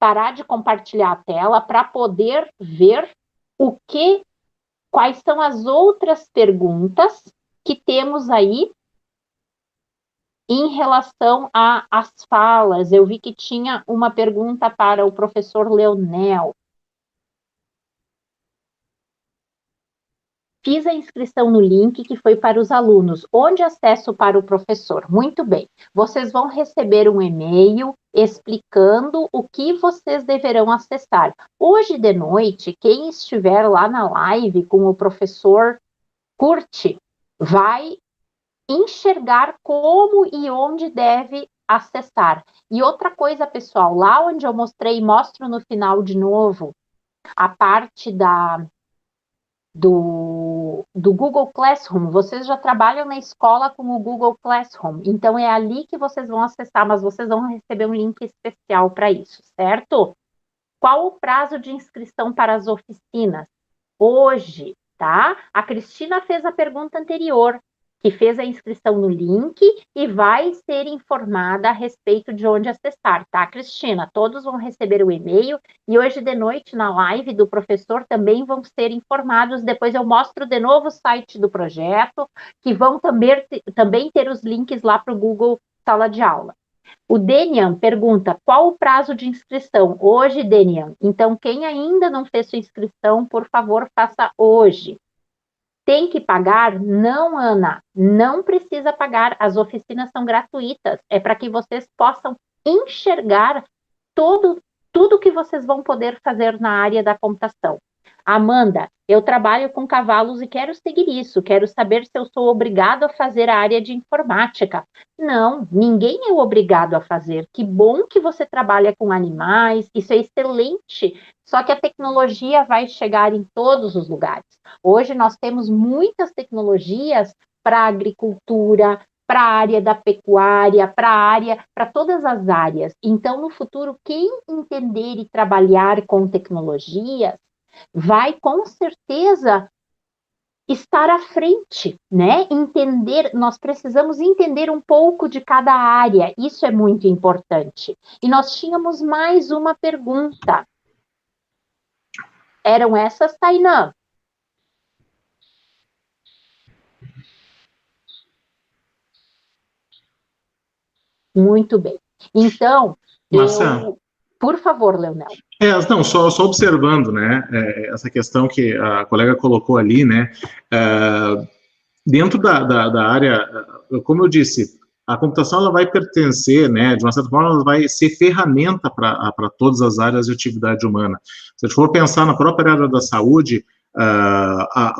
parar de compartilhar a tela para poder ver quais são as outras perguntas que temos aí em relação às falas. Eu vi que tinha uma pergunta para o professor Leonel. Fiz a inscrição no link que foi para os alunos. Onde acesso para o professor? Muito bem. Vocês vão receber um e-mail explicando o que vocês deverão acessar. Hoje de noite, quem estiver lá na live com o professor Curti vai enxergar como e onde deve acessar. E outra coisa, pessoal, lá onde eu mostro no final de novo, a parte do Google Classroom, vocês já trabalham na escola com o Google Classroom, então é ali que vocês vão acessar, mas vocês vão receber um link especial para isso, certo? Qual o prazo de inscrição para as oficinas? Hoje, tá? A Cristina fez a pergunta anterior, que fez a inscrição no link e vai ser informada a respeito de onde acessar, tá, Cristina? Todos vão receber o e-mail e hoje de noite, na live do professor, também vão ser informados. Depois eu mostro de novo o site do projeto, que vão também ter os links lá para o Google Sala de Aula. O Denian pergunta, qual o prazo de inscrição? Hoje, Denian. Então, quem ainda não fez sua inscrição, por favor, faça hoje. Tem que pagar? Não, Ana, não precisa pagar, as oficinas são gratuitas, é para que vocês possam enxergar tudo que vocês vão poder fazer na área da computação. Amanda, eu trabalho com cavalos e quero seguir isso, quero saber se eu sou obrigado a fazer a área de informática. Não, ninguém é obrigado a fazer. Que bom que você trabalha com animais, isso é excelente, só que a tecnologia vai chegar em todos os lugares. Hoje nós temos muitas tecnologias para a agricultura, para a área da pecuária, para todas as áreas. Então, no futuro, quem entender e trabalhar com tecnologias vai com certeza estar à frente, né? Nós precisamos entender um pouco de cada área, isso é muito importante. E nós tínhamos mais uma pergunta. Eram essas, Tainã? Muito bem. Então, por favor, Leonel. Não, só observando, né, essa questão que a colega colocou ali, né, dentro da área, como eu disse, a computação ela vai pertencer, né, de uma certa forma, ela vai ser ferramenta para todas as áreas de atividade humana. Se a gente for pensar na própria área da saúde, a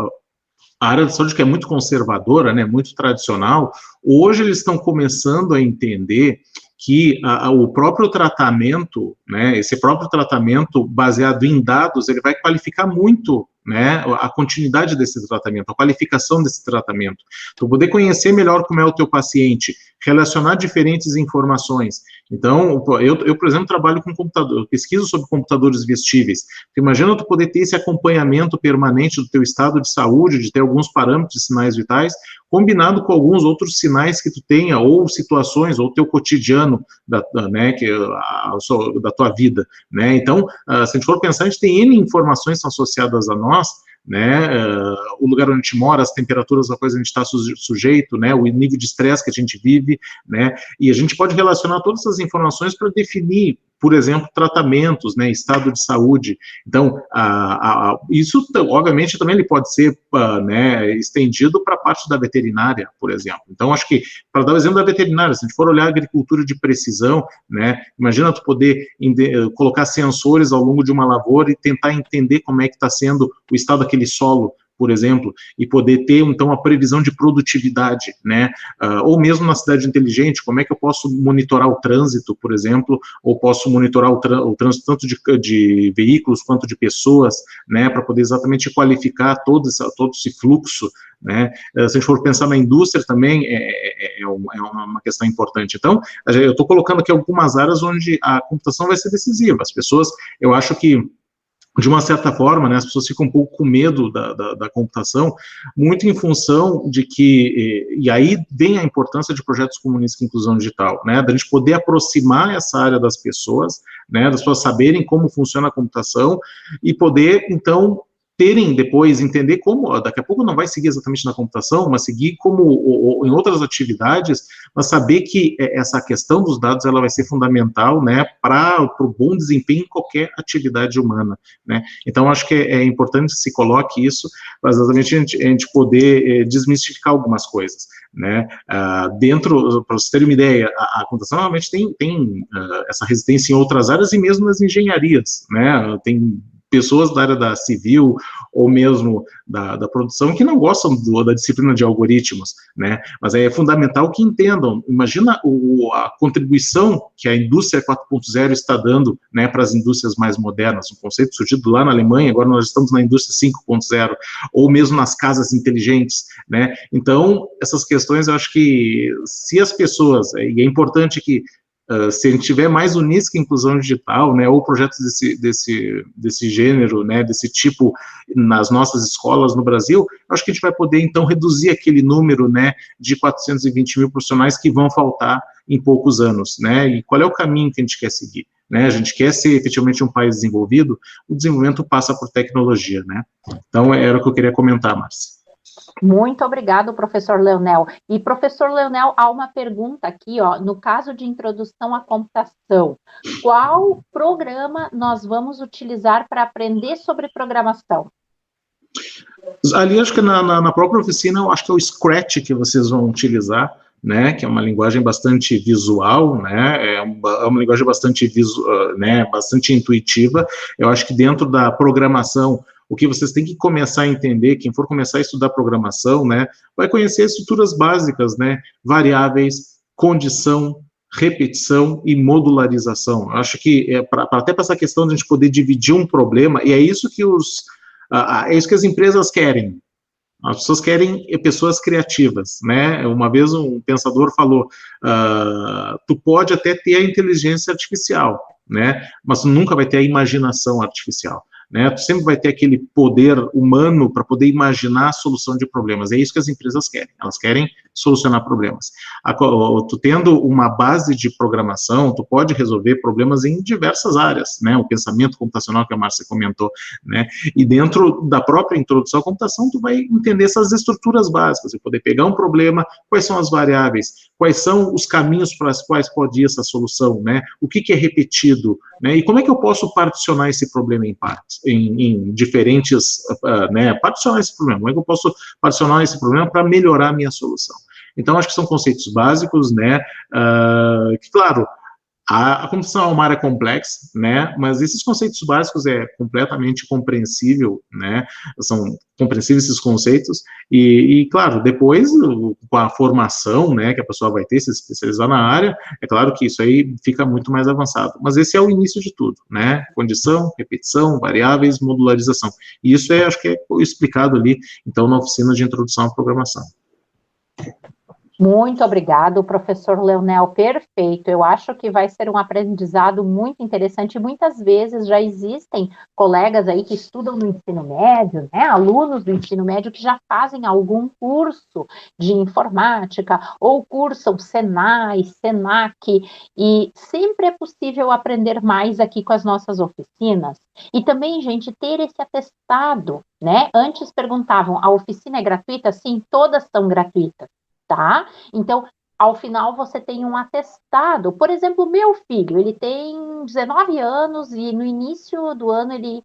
área da saúde que é muito conservadora, né, muito tradicional, hoje eles estão começando a entender que o próprio tratamento, né, esse próprio tratamento baseado em dados, ele vai qualificar muito, né, a continuidade desse tratamento, a qualificação desse tratamento. Tu poder conhecer melhor como é o teu paciente, relacionar diferentes informações. Então, eu por exemplo, trabalho com computador, pesquiso sobre computadores vestíveis. Imagina tu poder ter esse acompanhamento permanente do teu estado de saúde, de ter alguns parâmetros de sinais vitais, combinado com alguns outros sinais que tu tenha, ou situações, ou teu cotidiano, né, da tua vida, né? Então, se a gente for pensar, a gente tem N informações que são associadas a nós, né, o lugar onde a gente mora, as temperaturas a coisa a gente está sujeito, né, o nível de estresse que a gente vive, né, e a gente pode relacionar todas essas informações para definir por exemplo, tratamentos, né, estado de saúde. Então, isso, obviamente, também ele pode ser né, estendido para a parte da veterinária, por exemplo. Então, acho que, para dar o exemplo da veterinária, se a gente for olhar a agricultura de precisão, né, imagina tu poder colocar sensores ao longo de uma lavoura e tentar entender como é que está sendo o estado daquele solo, por exemplo, e poder ter, então, a previsão de produtividade, né, ou mesmo na cidade inteligente, como é que eu posso monitorar o trânsito, por exemplo, ou posso monitorar o trânsito tanto de veículos quanto de pessoas, né, para poder exatamente qualificar todo esse fluxo, né. Se a gente for pensar na indústria também, é uma questão importante. Então, eu estou colocando aqui algumas áreas onde a computação vai ser decisiva. As pessoas, eu acho que, de uma certa forma, né, as pessoas ficam um pouco com medo da computação, muito em função de que, e aí vem a importância de projetos como o Unisc Inclusão Digital, né, da gente poder aproximar essa área das pessoas, né, das pessoas saberem como funciona a computação e poder, então, terem depois, entender como, daqui a pouco não vai seguir exatamente na computação, mas seguir como em outras atividades, mas saber que essa questão dos dados, ela vai ser fundamental, né, para o bom desempenho em qualquer atividade humana, né. Então, acho que é importante que se coloque isso, mas exatamente a gente poder desmistificar algumas coisas, né. Dentro, para vocês terem uma ideia, a computação realmente tem essa resistência em outras áreas e mesmo nas engenharias, né, tem pessoas da área da civil ou mesmo da produção que não gostam da disciplina de algoritmos, né, mas é fundamental que entendam. Imagina a contribuição que a indústria 4.0 está dando, né, para as indústrias mais modernas, um conceito surgido lá na Alemanha, agora nós estamos na indústria 5.0, ou mesmo nas casas inteligentes, né. Então, essas questões, eu acho que se as pessoas, e é importante que se a gente tiver mais Unisc Inclusão Digital, né, ou projetos desse gênero, né, desse tipo nas nossas escolas no Brasil, acho que a gente vai poder, então, reduzir aquele número, né, de 420 mil profissionais que vão faltar em poucos anos, né, e qual é o caminho que a gente quer seguir, né, a gente quer ser efetivamente um país desenvolvido, o desenvolvimento passa por tecnologia, né, então era o que eu queria comentar, Márcia. Muito obrigado, professor Leonel. E, professor Leonel, há uma pergunta aqui, ó, no caso de introdução à computação, qual programa nós vamos utilizar para aprender sobre programação? Ali, acho que na própria oficina, eu acho que é o Scratch que vocês vão utilizar, né, que é uma linguagem bastante visual, né, é uma linguagem bastante, né, bastante intuitiva. Eu acho que dentro da programação, o que vocês têm que começar a entender, quem for começar a estudar programação, né, vai conhecer estruturas básicas, né, variáveis, condição, repetição e modularização. Eu acho que até para essa questão de a gente poder dividir um problema, e é isso que é isso que as empresas querem. As pessoas querem pessoas criativas, né? Uma vez um pensador falou, tu pode até ter a inteligência artificial, né? Mas tu nunca vai ter a imaginação artificial, né? Tu sempre vai ter aquele poder humano para poder imaginar a solução de problemas. É isso que as empresas querem. Elas querem solucionar problemas. Tu tendo uma base de programação, tu pode resolver problemas em diversas áreas, né? O pensamento computacional que a Márcia comentou, né? E dentro da própria introdução à computação, tu vai entender essas estruturas básicas, você poder pegar um problema, quais são as variáveis, quais são os caminhos para os quais pode ir essa solução, né? O que é repetido, né? E como é que eu posso particionar esse problema em partes, em diferentes, né? Particionar esse problema, como é que eu posso particionar esse problema para melhorar a minha solução? Então, acho que são conceitos básicos, né? Que, claro, a computação é uma área complexa, né, mas esses conceitos básicos é completamente compreensível, né, são compreensíveis esses conceitos, e claro, depois, com a formação, né, que a pessoa vai ter, se especializar na área, é claro que isso aí fica muito mais avançado, mas esse é o início de tudo, né, condição, repetição, variáveis, modularização, e isso acho que é explicado ali, então, na oficina de introdução à programação. Muito obrigado, professor Leonel, perfeito. Eu acho que vai ser um aprendizado muito interessante. Muitas vezes já existem colegas aí que estudam no ensino médio, né, alunos do ensino médio que já fazem algum curso de informática ou cursam Senai, Senac, e sempre é possível aprender mais aqui com as nossas oficinas. E também, gente, ter esse atestado, né? Antes perguntavam, a oficina é gratuita? Sim, todas são gratuitas. Tá? Então, ao final você tem um atestado. Por exemplo, meu filho, ele tem 19 anos e no início do ano ele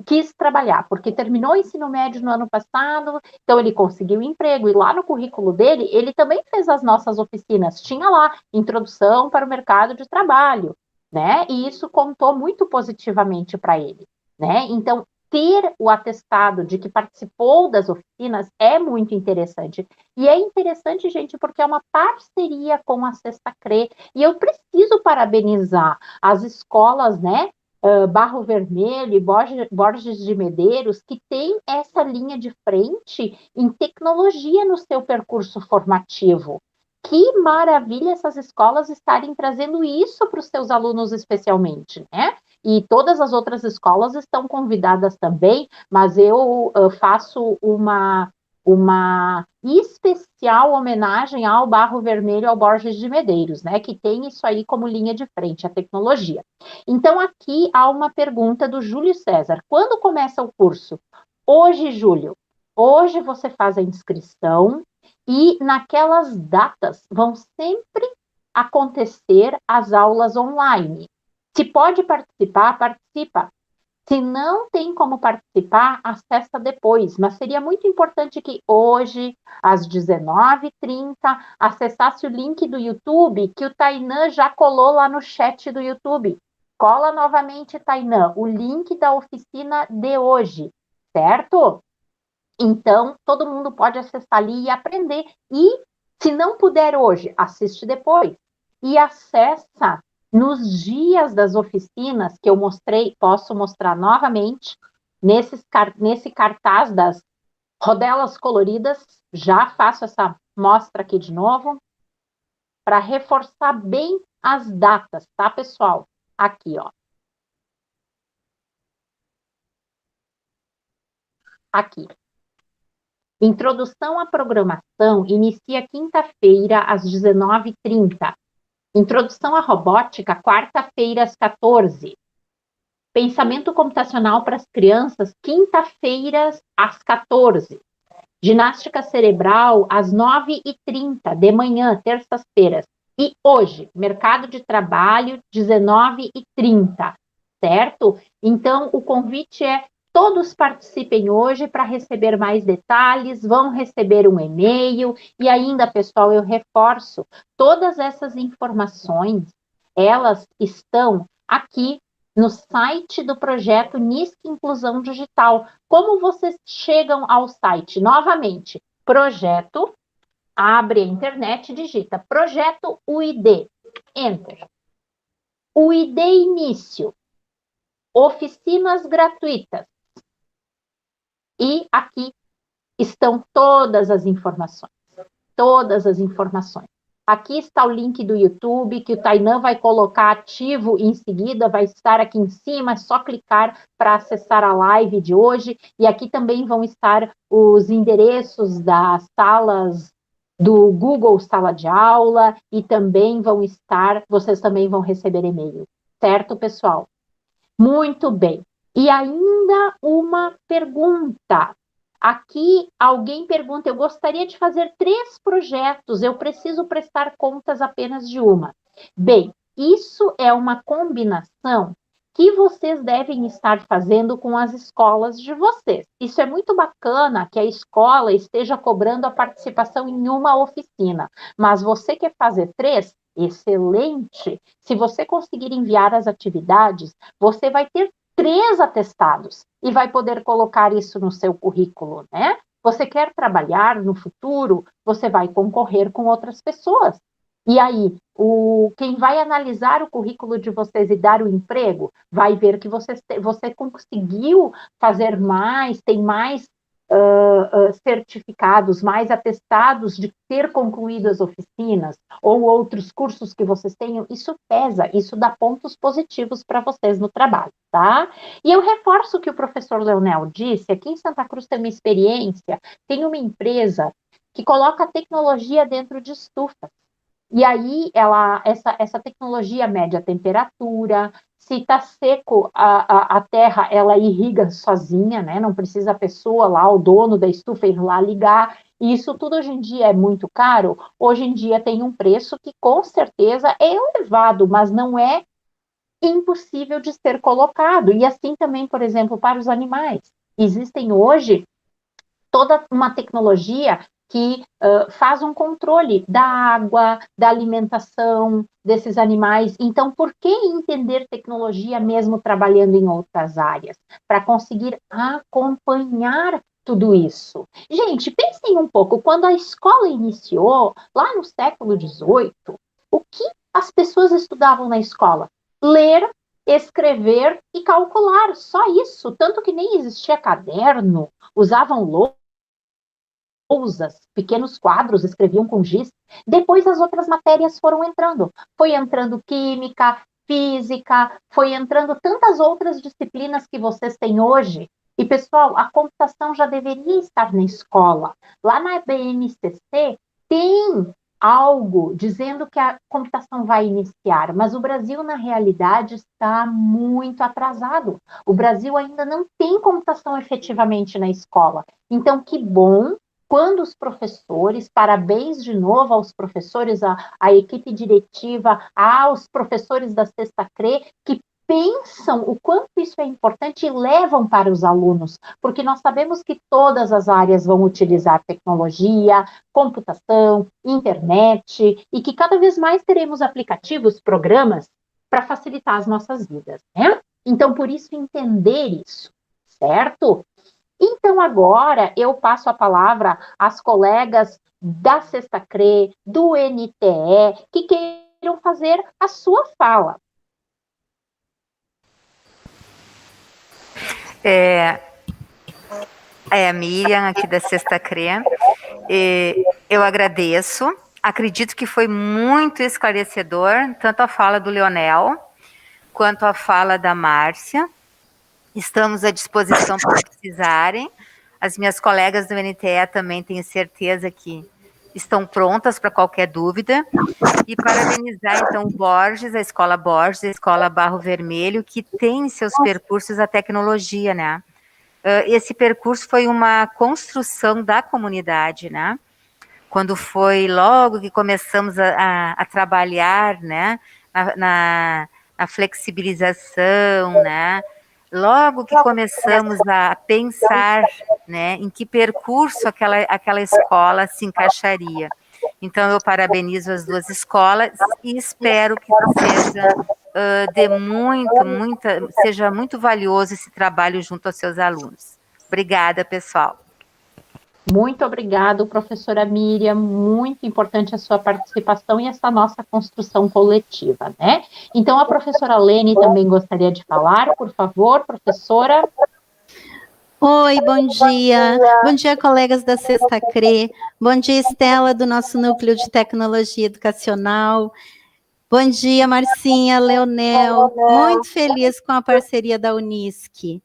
quis trabalhar, porque terminou o ensino médio no ano passado, então ele conseguiu emprego, e lá no currículo dele, ele também fez as nossas oficinas, tinha lá, introdução para o mercado de trabalho, né, e isso contou muito positivamente para ele, né, então ter o atestado de que participou das oficinas é muito interessante, e é interessante, gente, porque é uma parceria com a Sexta CRE, e eu preciso parabenizar as escolas, né, Barro Vermelho e Borges de Medeiros, que tem essa linha de frente em tecnologia no seu percurso formativo. Que maravilha essas escolas estarem trazendo isso para os seus alunos especialmente, né? E todas as outras escolas estão convidadas também, mas eu faço uma especial homenagem ao Barro Vermelho e ao Borges de Medeiros, né? Que tem isso aí como linha de frente, a tecnologia. Então, aqui há uma pergunta do Júlio César. Quando começa o curso? Hoje, Júlio. Hoje você faz a inscrição e naquelas datas vão sempre acontecer as aulas online. Se pode participar, participa. Se não tem como participar, acessa depois. Mas seria muito importante que hoje, às 19h30, acessasse o link do YouTube, que o Tainan já colou lá no chat do YouTube. Cola novamente, Tainan, o link da oficina de hoje, certo? Então, todo mundo pode acessar ali e aprender. E, se não puder hoje, assiste depois. E acessa nos dias das oficinas, que eu mostrei, posso mostrar novamente, nesse cartaz das rodelas coloridas, já faço essa mostra aqui de novo, para reforçar bem as datas, tá, pessoal? Aqui, ó. Aqui. Introdução à programação inicia quinta-feira, às 19h30. Introdução à robótica, quarta-feira, às 14h. Pensamento computacional para as crianças, quinta-feiras, às 14h. Ginástica cerebral, às 9h30, de manhã, terças-feiras. E hoje, mercado de trabalho, 19h30, certo? Então, o convite é todos participem hoje para receber mais detalhes, vão receber um e-mail, e ainda, pessoal, eu reforço, todas essas informações, elas estão aqui no site do projeto NISC Inclusão Digital. Como vocês chegam ao site? Novamente, projeto, abre a internet, digita projeto UID, enter. UID início, oficinas gratuitas. E aqui estão todas as informações. Todas as informações. Aqui está o link do YouTube, que o Tainan vai colocar ativo em seguida, vai estar aqui em cima, é só clicar para acessar a live de hoje. E aqui também vão estar os endereços das salas do Google Sala de Aula, e também vão estar, vocês também vão receber e-mail. Certo, pessoal? Muito bem. E ainda uma pergunta. Aqui alguém pergunta, eu gostaria de fazer 3 projetos, eu preciso prestar contas apenas de uma. Bem, isso é uma combinação que vocês devem estar fazendo com as escolas de vocês. Isso é muito bacana que a escola esteja cobrando a participação em uma oficina, mas você quer fazer 3? Excelente! Se você conseguir enviar as atividades, você vai ter 3 atestados e vai poder colocar isso no seu currículo, né? Você quer trabalhar no futuro, você vai concorrer com outras pessoas. E aí, quem vai analisar o currículo de vocês e dar o emprego, vai ver que você conseguiu fazer mais, tem mais certificados, mais atestados de ter concluído as oficinas ou outros cursos que vocês tenham, isso pesa, isso dá pontos positivos para vocês no trabalho, tá? E eu reforço o que o professor Leonel disse, aqui em Santa Cruz tem uma experiência, tem uma empresa que coloca tecnologia dentro de estufas. E aí, essa tecnologia mede a temperatura, se está seco, a terra, ela irriga sozinha, né? Não precisa a pessoa lá, o dono da estufa, ir lá ligar. E isso tudo hoje em dia é muito caro. Hoje em dia tem um preço que com certeza é elevado, mas não é impossível de ser colocado. E assim também, por exemplo, para os animais. Existem hoje toda uma tecnologia que faz um controle da água, da alimentação desses animais. Então, por que entender tecnologia mesmo trabalhando em outras áreas? Para conseguir acompanhar tudo isso. Gente, pensem um pouco, quando a escola iniciou, lá no século XVIII, o que as pessoas estudavam na escola? Ler, escrever e calcular, só isso. Tanto que nem existia caderno, usavam lousas, pequenos quadros, escreviam com giz. Depois as outras matérias foram entrando. Foi entrando química, física, foi entrando tantas outras disciplinas que vocês têm hoje. E, pessoal, a computação já deveria estar na escola. Lá na BNCC tem algo dizendo que a computação vai iniciar, mas o Brasil, na realidade, está muito atrasado. O Brasil ainda não tem computação efetivamente na escola. Então, que bom quando os professores, parabéns de novo aos professores, à equipe diretiva, aos professores da Sexta CRE, que pensam o quanto isso é importante e levam para os alunos, porque nós sabemos que todas as áreas vão utilizar tecnologia, computação, internet, e que cada vez mais teremos aplicativos, programas, para facilitar as nossas vidas, né? Então, por isso, entender isso, certo? Então, agora, eu passo a palavra às colegas da Sexta CRE, do NTE, que queiram fazer a sua fala. É a Miriam, aqui da Sexta CRE. Eu agradeço. Acredito que foi muito esclarecedor, tanto a fala do Leonel, quanto a fala da Márcia. Estamos à disposição para precisarem. As minhas colegas do NTE também tenho certeza que estão prontas para qualquer dúvida. E parabenizar, então, o Borges, a Escola Barro Vermelho, que tem em seus percursos a tecnologia, né? Esse percurso foi uma construção da comunidade, né? Quando foi logo que começamos a trabalhar, né? Na flexibilização, né? Logo que começamos a pensar, né, em que percurso aquela escola se encaixaria. Então, eu parabenizo as duas escolas e espero que seja muito valioso esse trabalho junto aos seus alunos. Obrigada, pessoal. Muito obrigada, professora Miriam, muito importante a sua participação e essa nossa construção coletiva, né? Então, a professora Lene também gostaria de falar, por favor, professora. Oi, bom dia. Bom dia, colegas da Sexta CRE. Bom dia, Estela, do nosso Núcleo de Tecnologia Educacional. Bom dia, Marcinha, Leonel. Muito feliz com a parceria da Unisc.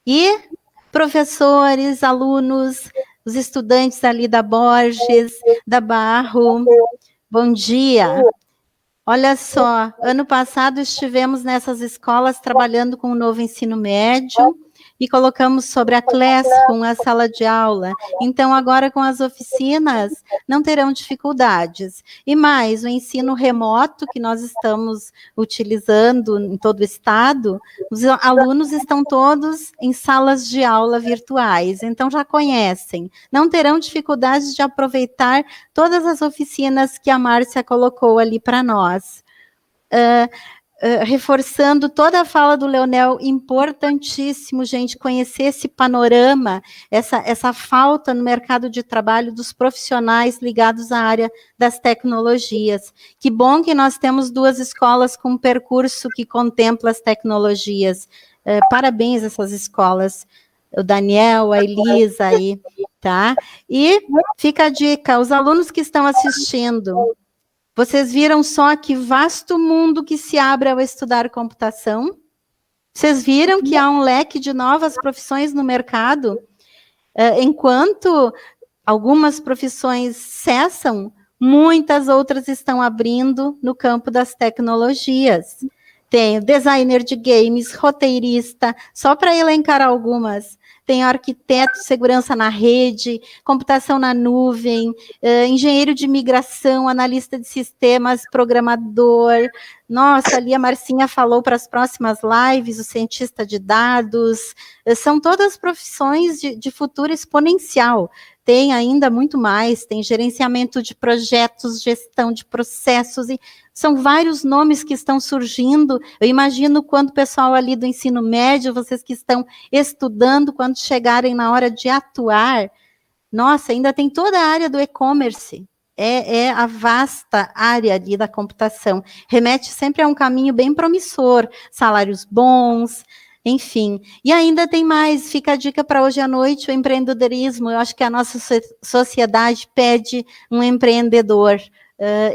E professores, alunos, os estudantes ali da Borges, da Barro, bom dia. Olha só, ano passado estivemos nessas escolas trabalhando com o novo ensino médio e colocamos sobre a Classroom, a sala de aula. Então, agora com as oficinas, não terão dificuldades. E mais, o ensino remoto que nós estamos utilizando em todo o estado, os alunos estão todos em salas de aula virtuais, então já conhecem. Não terão dificuldades de aproveitar todas as oficinas que a Márcia colocou ali para nós. Reforçando toda a fala do Leonel, importantíssimo, gente, conhecer esse panorama, essa falta no mercado de trabalho dos profissionais ligados à área das tecnologias. Que bom que nós temos duas escolas com um percurso que contempla as tecnologias. Parabéns a essas escolas, o Daniel, a Elisa aí, tá? E fica a dica, os alunos que estão assistindo, vocês viram só que vasto mundo que se abre ao estudar computação? Vocês viram que há um leque de novas profissões no mercado? Enquanto algumas profissões cessam, muitas outras estão abrindo no campo das tecnologias. Tem designer de games, roteirista, só para elencar algumas, tem arquiteto de segurança na rede, computação na nuvem, engenheiro de migração, analista de sistemas, programador. Nossa, ali a Marcinha falou para as próximas lives, o cientista de dados, são todas profissões de futuro exponencial. Tem ainda muito mais, tem gerenciamento de projetos, gestão de processos, e são vários nomes que estão surgindo. Eu imagino quando o pessoal ali do ensino médio, vocês que estão estudando, quando chegarem na hora de atuar, nossa, ainda tem toda a área do e-commerce, é a vasta área ali da computação, remete sempre a um caminho bem promissor, salários bons, enfim, e ainda tem mais, fica a dica para hoje à noite, o empreendedorismo. Eu acho que a nossa sociedade pede um empreendedor.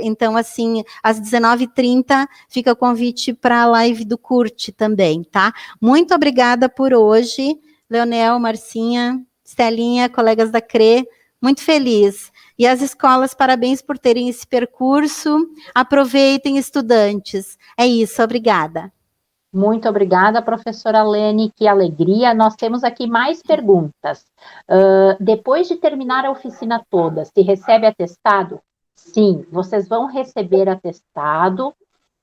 Então, assim, às 19h30 fica o convite para a live do Curte também, tá? Muito obrigada por hoje, Leonel, Marcinha, Estelinha, colegas da CRE, muito feliz. E as escolas, parabéns por terem esse percurso, aproveitem, estudantes. É isso, obrigada. Muito obrigada, professora Lene, que alegria. Nós temos aqui mais perguntas. Depois de terminar a oficina toda, se recebe atestado? Sim, vocês vão receber atestado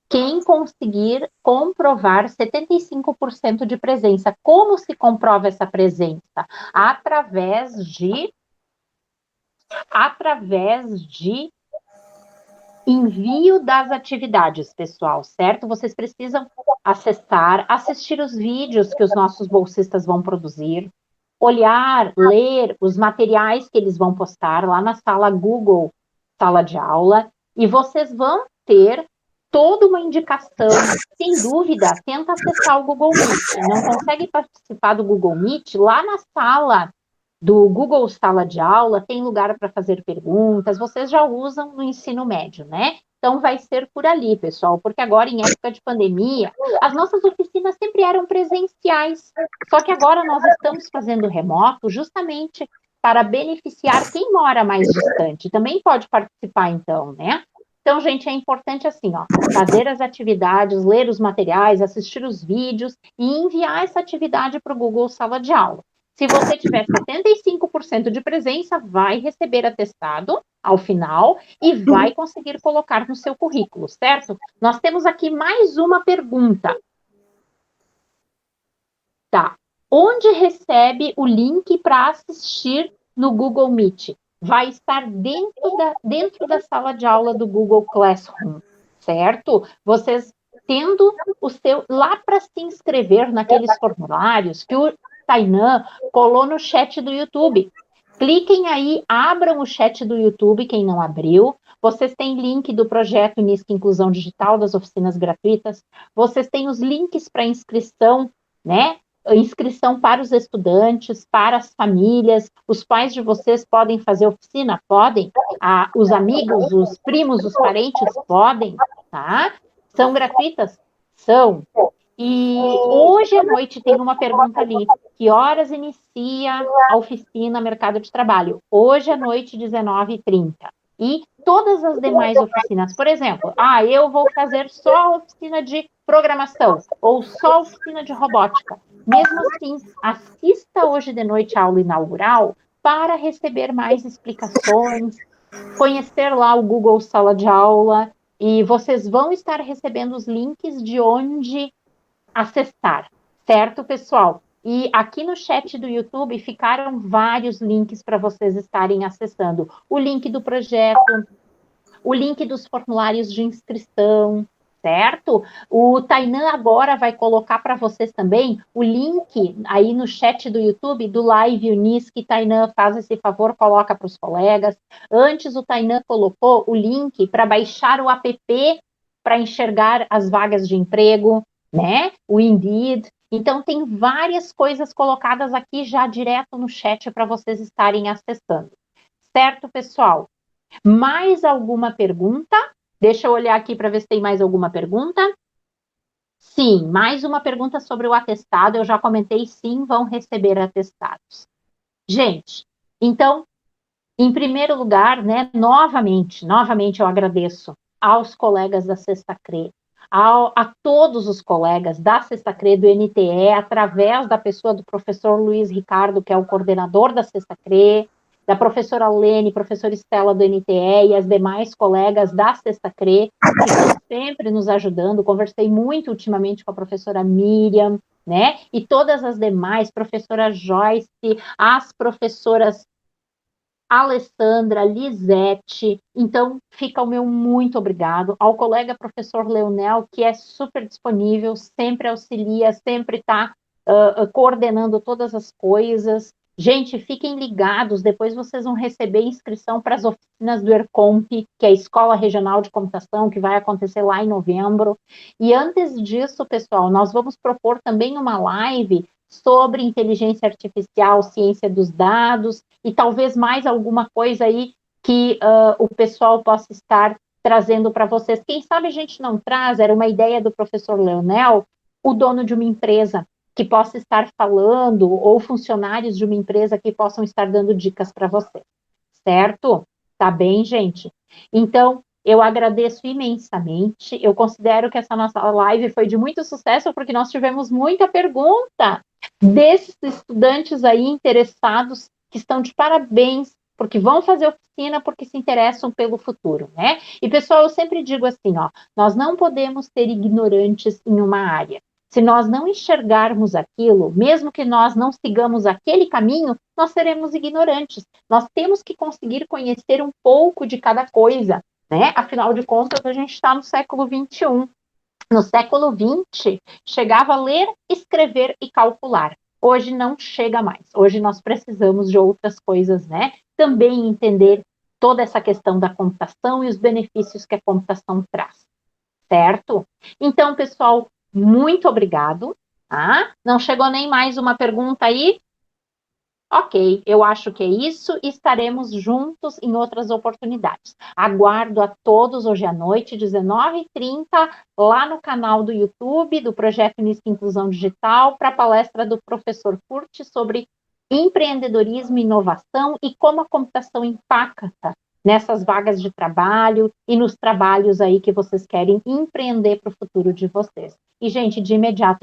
quem conseguir comprovar 75% de presença. Como se comprova essa presença? Através de envio das atividades, pessoal, certo? Vocês precisam acessar, assistir os vídeos que os nossos bolsistas vão produzir, olhar, ler os materiais que eles vão postar lá na sala Google, sala de aula, e vocês vão ter toda uma indicação. Sem dúvida, tenta acessar o Google Meet. Não consegue participar do Google Meet? Lá na sala do Google Sala de Aula, tem lugar para fazer perguntas, vocês já usam no ensino médio, né? Então, vai ser por ali, pessoal, porque agora, em época de pandemia, as nossas oficinas sempre eram presenciais, só que agora nós estamos fazendo remoto justamente para beneficiar quem mora mais distante. Também pode participar, então, né? Então, gente, é importante assim, ó, fazer as atividades, ler os materiais, assistir os vídeos e enviar essa atividade para o Google Sala de Aula. Se você tiver 75% de presença, vai receber atestado ao final e vai conseguir colocar no seu currículo, certo? Nós temos aqui mais uma pergunta. Tá. Onde recebe o link para assistir no Google Meet? Vai estar dentro da sala de aula do Google Classroom, certo? Vocês tendo o seu lá para se inscrever naqueles formulários que o Tainan colou no chat do YouTube. Cliquem aí, abram o chat do YouTube, quem não abriu. Vocês têm link do projeto Unisc Inclusão Digital, das oficinas gratuitas. Vocês têm os links para inscrição, né? Inscrição para os estudantes, para as famílias. Os pais de vocês podem fazer oficina? Podem. Os amigos, os primos, os parentes? Podem, tá? São gratuitas? São. E hoje à noite tem uma pergunta ali, que horas inicia a oficina Mercado de Trabalho? Hoje à noite, 19h30. E todas as demais oficinas, por exemplo, eu vou fazer só a oficina de programação, ou só a oficina de robótica. Mesmo assim, assista hoje de noite a aula inaugural para receber mais explicações, conhecer lá o Google Sala de Aula, e vocês vão estar recebendo os links de onde acessar, certo, pessoal? E aqui no chat do YouTube ficaram vários links para vocês estarem acessando. O link do projeto, o link dos formulários de inscrição, certo? O Tainan agora vai colocar para vocês também o link aí no chat do YouTube do Live Unisc. Tainan, faz esse favor, coloca para os colegas. Antes o Tainan colocou o link para baixar o app para enxergar as vagas de emprego, né? O Indeed. Então, tem várias coisas colocadas aqui já direto no chat para vocês estarem acessando. Certo, pessoal? Mais alguma pergunta? Deixa eu olhar aqui para ver se tem mais alguma pergunta. Sim, mais uma pergunta sobre o atestado. Eu já comentei, sim, vão receber atestados. Gente, então, em primeiro lugar, né, novamente eu agradeço aos colegas da Sexta CRE, a todos os colegas da Sexta CRE, do NTE, através da pessoa do professor Luiz Ricardo, que é o coordenador da Sexta CRE, da professora Lene, professora Estela do NTE e as demais colegas da Sexta CRE, que estão sempre nos ajudando. Conversei muito ultimamente com a professora Miriam, né? E todas as demais, professora Joyce, as professoras Alessandra, Lisete. Então, fica o meu muito obrigado ao colega professor Leonel, que é super disponível, sempre auxilia, sempre está coordenando todas as coisas. Gente, fiquem ligados, depois vocês vão receber inscrição para as oficinas do ERCOMP, que é a Escola Regional de Computação, que vai acontecer lá em novembro. E antes disso, pessoal, nós vamos propor também uma live sobre inteligência artificial, ciência dos dados, e talvez mais alguma coisa aí que o pessoal possa estar trazendo para vocês. Quem sabe a gente não traz, era uma ideia do professor Leonel, o dono de uma empresa que possa estar falando, ou funcionários de uma empresa que possam estar dando dicas para vocês, certo? Tá bem, gente? Então, eu agradeço imensamente, eu considero que essa nossa live foi de muito sucesso, porque nós tivemos muita pergunta desses estudantes aí interessados, que estão de parabéns, porque vão fazer oficina, porque se interessam pelo futuro, né? E, pessoal, eu sempre digo assim, ó, nós não podemos ter ignorantes em uma área. Se nós não enxergarmos aquilo, mesmo que nós não sigamos aquele caminho, nós seremos ignorantes. Nós temos que conseguir conhecer um pouco de cada coisa, né? Afinal de contas, a gente está no século XXI. No século XX, chegava a ler, escrever e calcular. Hoje não chega mais. Hoje nós precisamos de outras coisas, né? Também entender toda essa questão da computação e os benefícios que a computação traz, certo? Então, pessoal, muito obrigado. Tá? Não chegou nem mais uma pergunta aí? Ok, eu acho que é isso e estaremos juntos em outras oportunidades. Aguardo a todos hoje à noite, 19h30, lá no canal do YouTube do Projeto Unisc Inclusão Digital, para a palestra do professor Curti sobre empreendedorismo e inovação e como a computação impacta nessas vagas de trabalho e nos trabalhos aí que vocês querem empreender para o futuro de vocês. E, gente, de imediato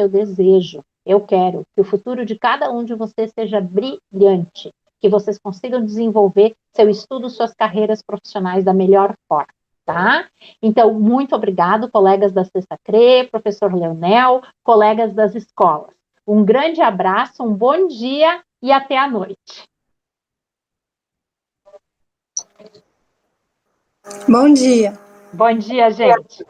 eu quero que o futuro de cada um de vocês seja brilhante, que vocês consigam desenvolver seu estudo, suas carreiras profissionais da melhor forma, tá? Então, muito obrigado, colegas da Sexta CRE, professor Leonel, colegas das escolas. Um grande abraço, um bom dia e até a noite. Bom dia. Bom dia, gente.